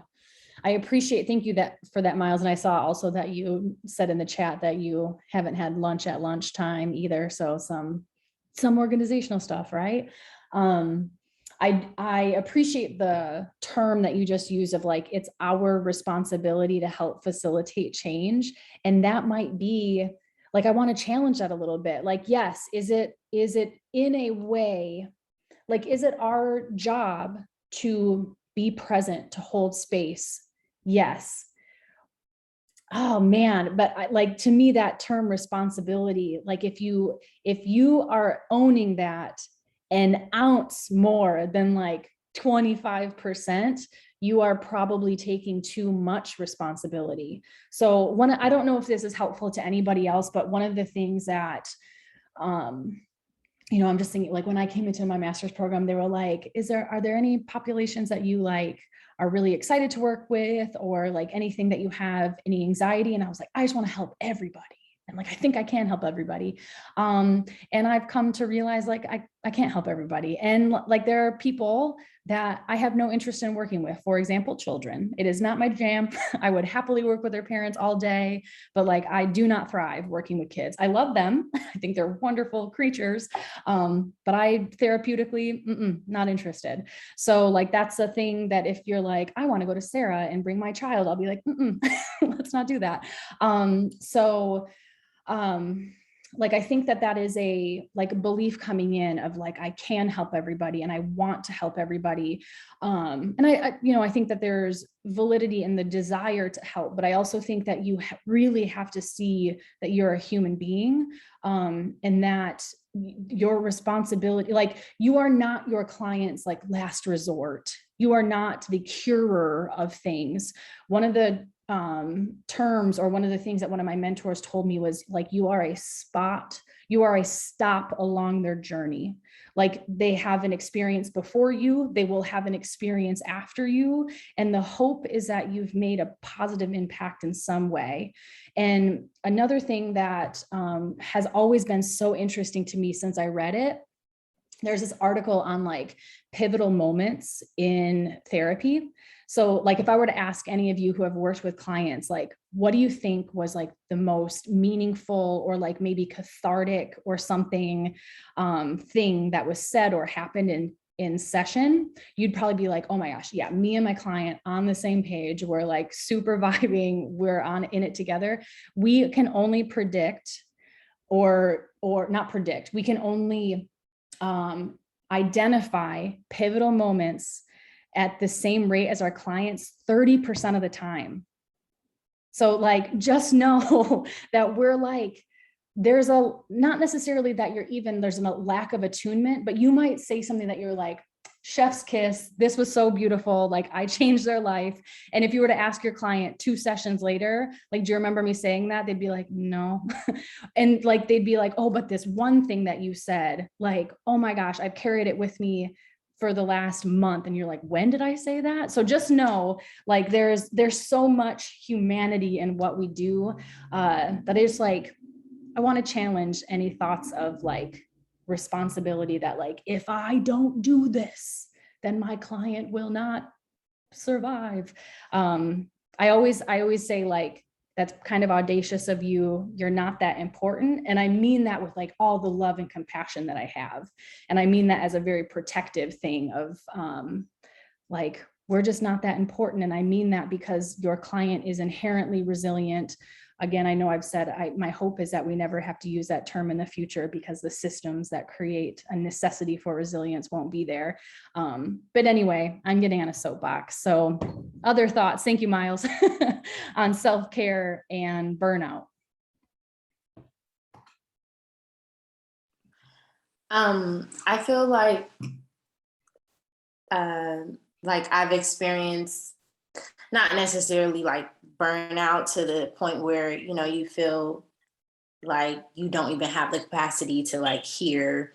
I appreciate, thank you for that, Miles. And I saw also that you said in the chat that you haven't had lunch at lunchtime either. So some organizational stuff, right? I appreciate the term that you just used of like, it's our responsibility to help facilitate change. And that might be like, I want to challenge that a little bit. Like, yes, is it in a way, like, is it our job to be present, to hold space? Yes. Oh man, but like, to me, that term responsibility, like if you are owning that an ounce more than like 25%, you are probably taking too much responsibility. So I don't know if this is helpful to anybody else, but one of the things that, you know, I'm just thinking like when I came into my master's program, they were like, are there any populations that you like are really excited to work with, or like anything that you have any anxiety? And I was like, I just want to help everybody. And like, I think I can help everybody. And I've come to realize like, I can't help everybody. And like, there are people that I have no interest in working with. For example, children. It is not my jam. I would happily work with their parents all day, but like, I do not thrive working with kids. I love them. I think they're wonderful creatures. But I therapeutically, not interested. So like, that's a thing that if you're like, I want to go to Sarah and bring my child, I'll be like, let's not do that. Like, I think that is a like belief coming in of like, I can help everybody and I want to help everybody. And I you know, I think that there's validity in the desire to help, but I also think that you really have to see that you're a human being, and that your responsibility, like you are not your client's like last resort. You are not the curer of things. One of the terms, or one of the things that one of my mentors told me was like, you are a stop along their journey. Like they have an experience before you, they will have an experience after you. And the hope is that you've made a positive impact in some way. And another thing that has always been so interesting to me since I read it there's this article on like pivotal moments in therapy. So like, if I were to ask any of you who have worked with clients, like, what do you think was like the most meaningful or like maybe cathartic or something thing that was said or happened in session, you'd probably be like, oh my gosh, yeah, me and my client on the same page. We're like super vibing. We're in it together. We can only predict or not predict. We can only identify pivotal moments at the same rate as our clients 30% of the time. So like, just know that we're like, there's not necessarily that there's a lack of attunement, but you might say something that you're like, chef's kiss, this was so beautiful, like I changed their life. And if you were to ask your client 2 sessions later, like, do you remember me saying that? They'd be like, no. And like, they'd be like, oh, but this one thing that you said, like, oh my gosh, I've carried it with me for the last month. And you're like, when did I say that? So just know, like, there's so much humanity in what we do, that is like, I want to challenge any thoughts of like responsibility that like, if I don't do this, then my client will not survive. I always say like, that's kind of audacious of you. You're not that important. And I mean that with like all the love and compassion that I have. And I mean that as a very protective thing of like, we're just not that important. And I mean that because your client is inherently resilient. Again, I know I've said, my hope is that we never have to use that term in the future because the systems that create a necessity for resilience won't be there. But anyway, I'm getting on a soapbox. So other thoughts, thank you, Miles, on self-care and burnout. I feel like I've experienced not necessarily like burnout to the point where, you know, you feel like you don't even have the capacity to like hear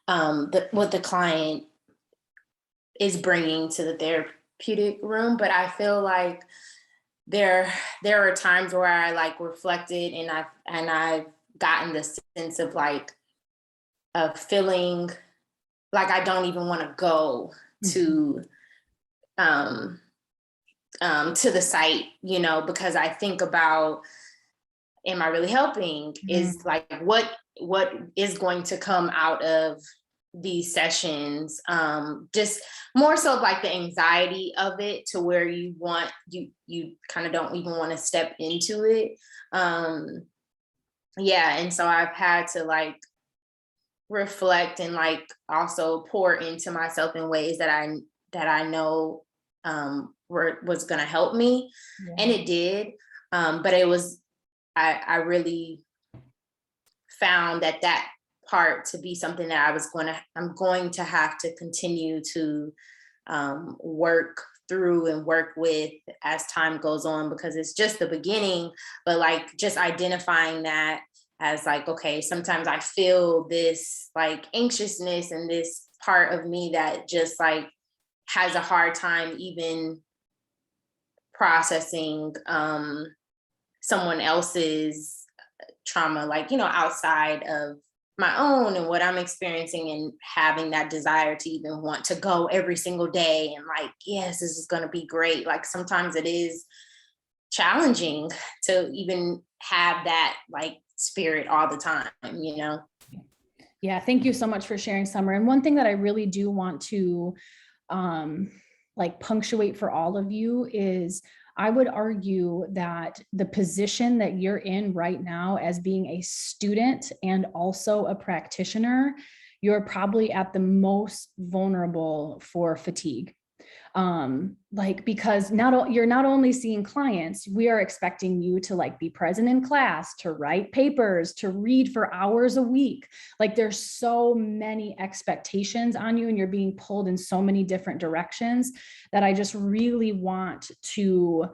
what the client is bringing to the therapeutic room. But I feel like there are times where I like reflected and I've gotten the sense of like of feeling like I don't even want to go to the site, you know, because I think about, am I really helping? Is like, what is going to come out of these sessions? Just more so like the anxiety of it, to where you kind of don't even want to step into it. Yeah. And so I've had to like reflect and like also pour into myself in ways that I know was going to help me. Yeah. And it did. But it was, I really found that part to be something that I'm going to have to continue to work through and work with as time goes on, because it's just the beginning. But like, just identifying that as like, okay, sometimes I feel this like anxiousness and this part of me that just like has a hard time even processing someone else's trauma, like, you know, outside of my own and what I'm experiencing, and having that desire to even want to go every single day and like, yes, this is going to be great. Like sometimes it is challenging to even have that like spirit all the time, you know? Yeah, thank you so much for sharing, Summer. And one thing that I really do want to like punctuate for all of you is, I would argue that the position that you're in right now as being a student and also a practitioner, you're probably at the most vulnerable for fatigue. Like, because you're not only seeing clients, we are expecting you to like be present in class, to write papers, to read for hours a week. Like there's so many expectations on you, and you're being pulled in so many different directions, that I just really want to,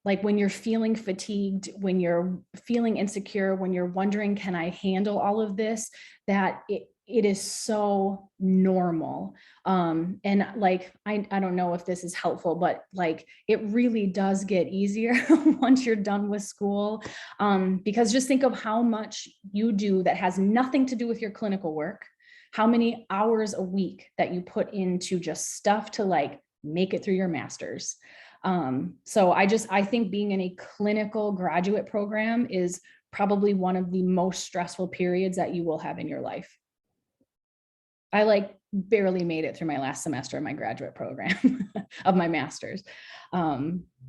like, when you're feeling fatigued, when you're feeling insecure, when you're wondering, can I handle all of this, that it is so normal. And like, I don't know if this is helpful, but like, it really does get easier once you're done with school. Because just think of how much you do that has nothing to do with your clinical work. how many hours a week that you put into just stuff to like make it through your master's. So I think being in a clinical graduate program is probably one of the most stressful periods that you will have in your life. I like barely made it through my last semester of my graduate program of my master's.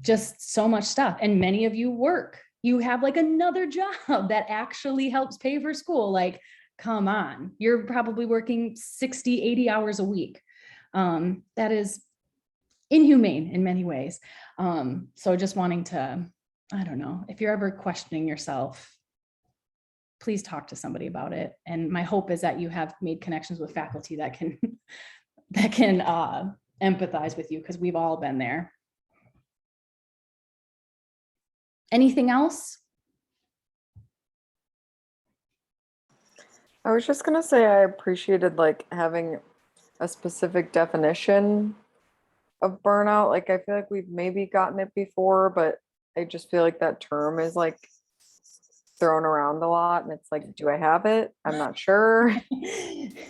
Just so much stuff. And many of you work. You have like another job that actually helps pay for school. Like, come on, you're probably working 60, 80 hours a week. That is inhumane in many ways. So just wanting to, I don't know, if you're ever questioning yourself, please talk to somebody about it. And my hope is that you have made connections with faculty that can empathize with you, because we've all been there. Anything else? I was just gonna say I appreciated like having a specific definition of burnout. Like I feel like we've maybe gotten it before, but I just feel like that term is like thrown around a lot, and it's like, do I have it? I'm not sure.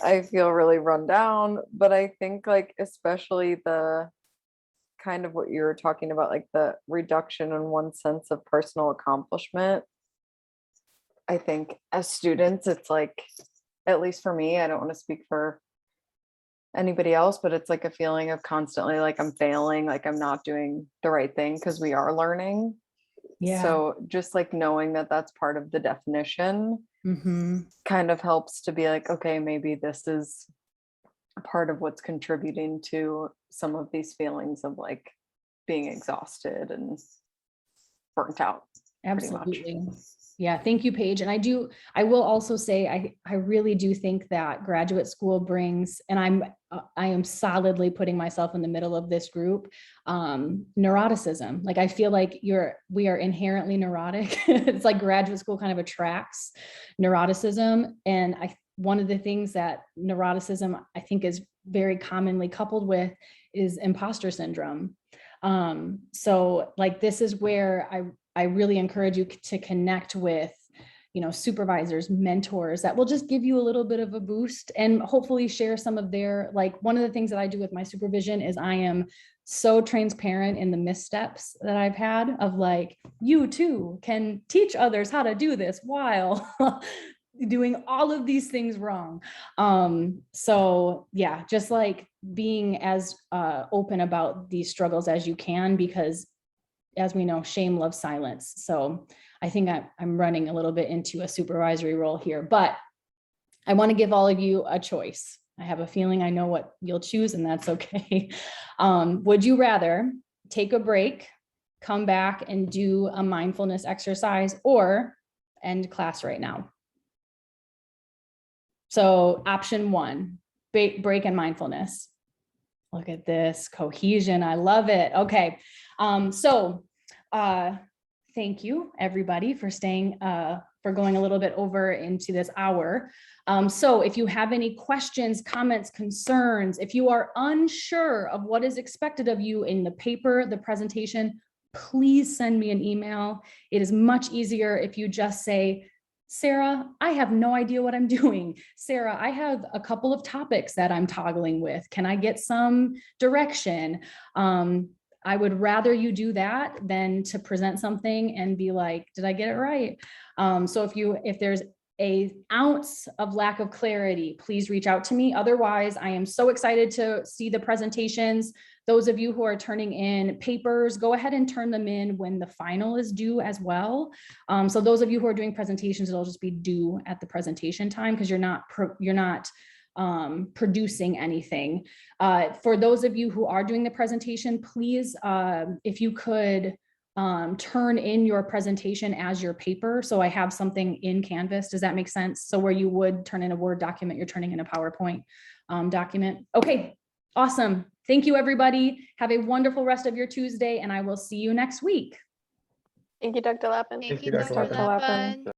I feel really run down, but I think like especially the kind of what you were talking about, like the reduction in one sense of personal accomplishment. I think as students, it's like, at least for me, I don't want to speak for anybody else, but it's like a feeling of constantly like I'm failing, like I'm not doing the right thing because we are learning. Yeah. So just like knowing that that's part of the definition kind of helps to be like, okay, maybe this is a part of what's contributing to some of these feelings of like being exhausted and burnt out. Absolutely. Yeah. Thank you, Paige. And I will also say, I really do think that graduate school brings, and I am solidly putting myself in the middle of this group, neuroticism. Like, I feel like we are inherently neurotic. It's like graduate school kind of attracts neuroticism. And one of the things that neuroticism, I think, is very commonly coupled with is imposter syndrome. So like, this is where I really encourage you to connect with, supervisors, mentors that will just give you a little bit of a boost and hopefully share some of their, like, one of the things that I do with my supervision is I am so transparent in the missteps that I've had of like, you too can teach others how to do this while doing all of these things wrong. So yeah, just like being as open about these struggles as you can, because as we know, shame loves silence. So I think I'm running a little bit into a supervisory role here, but I want to give all of you a choice. I have a feeling I know what you'll choose, and that's okay. Would you rather take a break, come back and do a mindfulness exercise, or end class right now? So option one, break and mindfulness. Look at this cohesion. I love it. Okay. Thank you everybody for staying, for going a little bit over into this hour. So if you have any questions, comments, concerns, if you are unsure of what is expected of you in the paper, the presentation, please send me an email. It is much easier if you just say, Sarah, I have no idea what I'm doing. Sarah, I have a couple of topics that I'm toggling with. Can I get some direction? I would rather you do that than to present something and be like, did I get it right? So if there's an ounce of lack of clarity, please reach out to me. Otherwise, I am so excited to see the presentations. Those of you who are turning in papers, go ahead and turn them in when the final is due as well. So those of you who are doing presentations, it'll just be due at the presentation time because you're not producing anything. For those of you who are doing the presentation, please, if you could turn in your presentation as your paper. So I have something in Canvas. Does that make sense? So where you would turn in a Word document, you're turning in a PowerPoint document. Okay, awesome. Thank you, everybody. Have a wonderful rest of your Tuesday, and I will see you next week. Thank you, Dr. Lappin. Thank you, Dr. Lappin.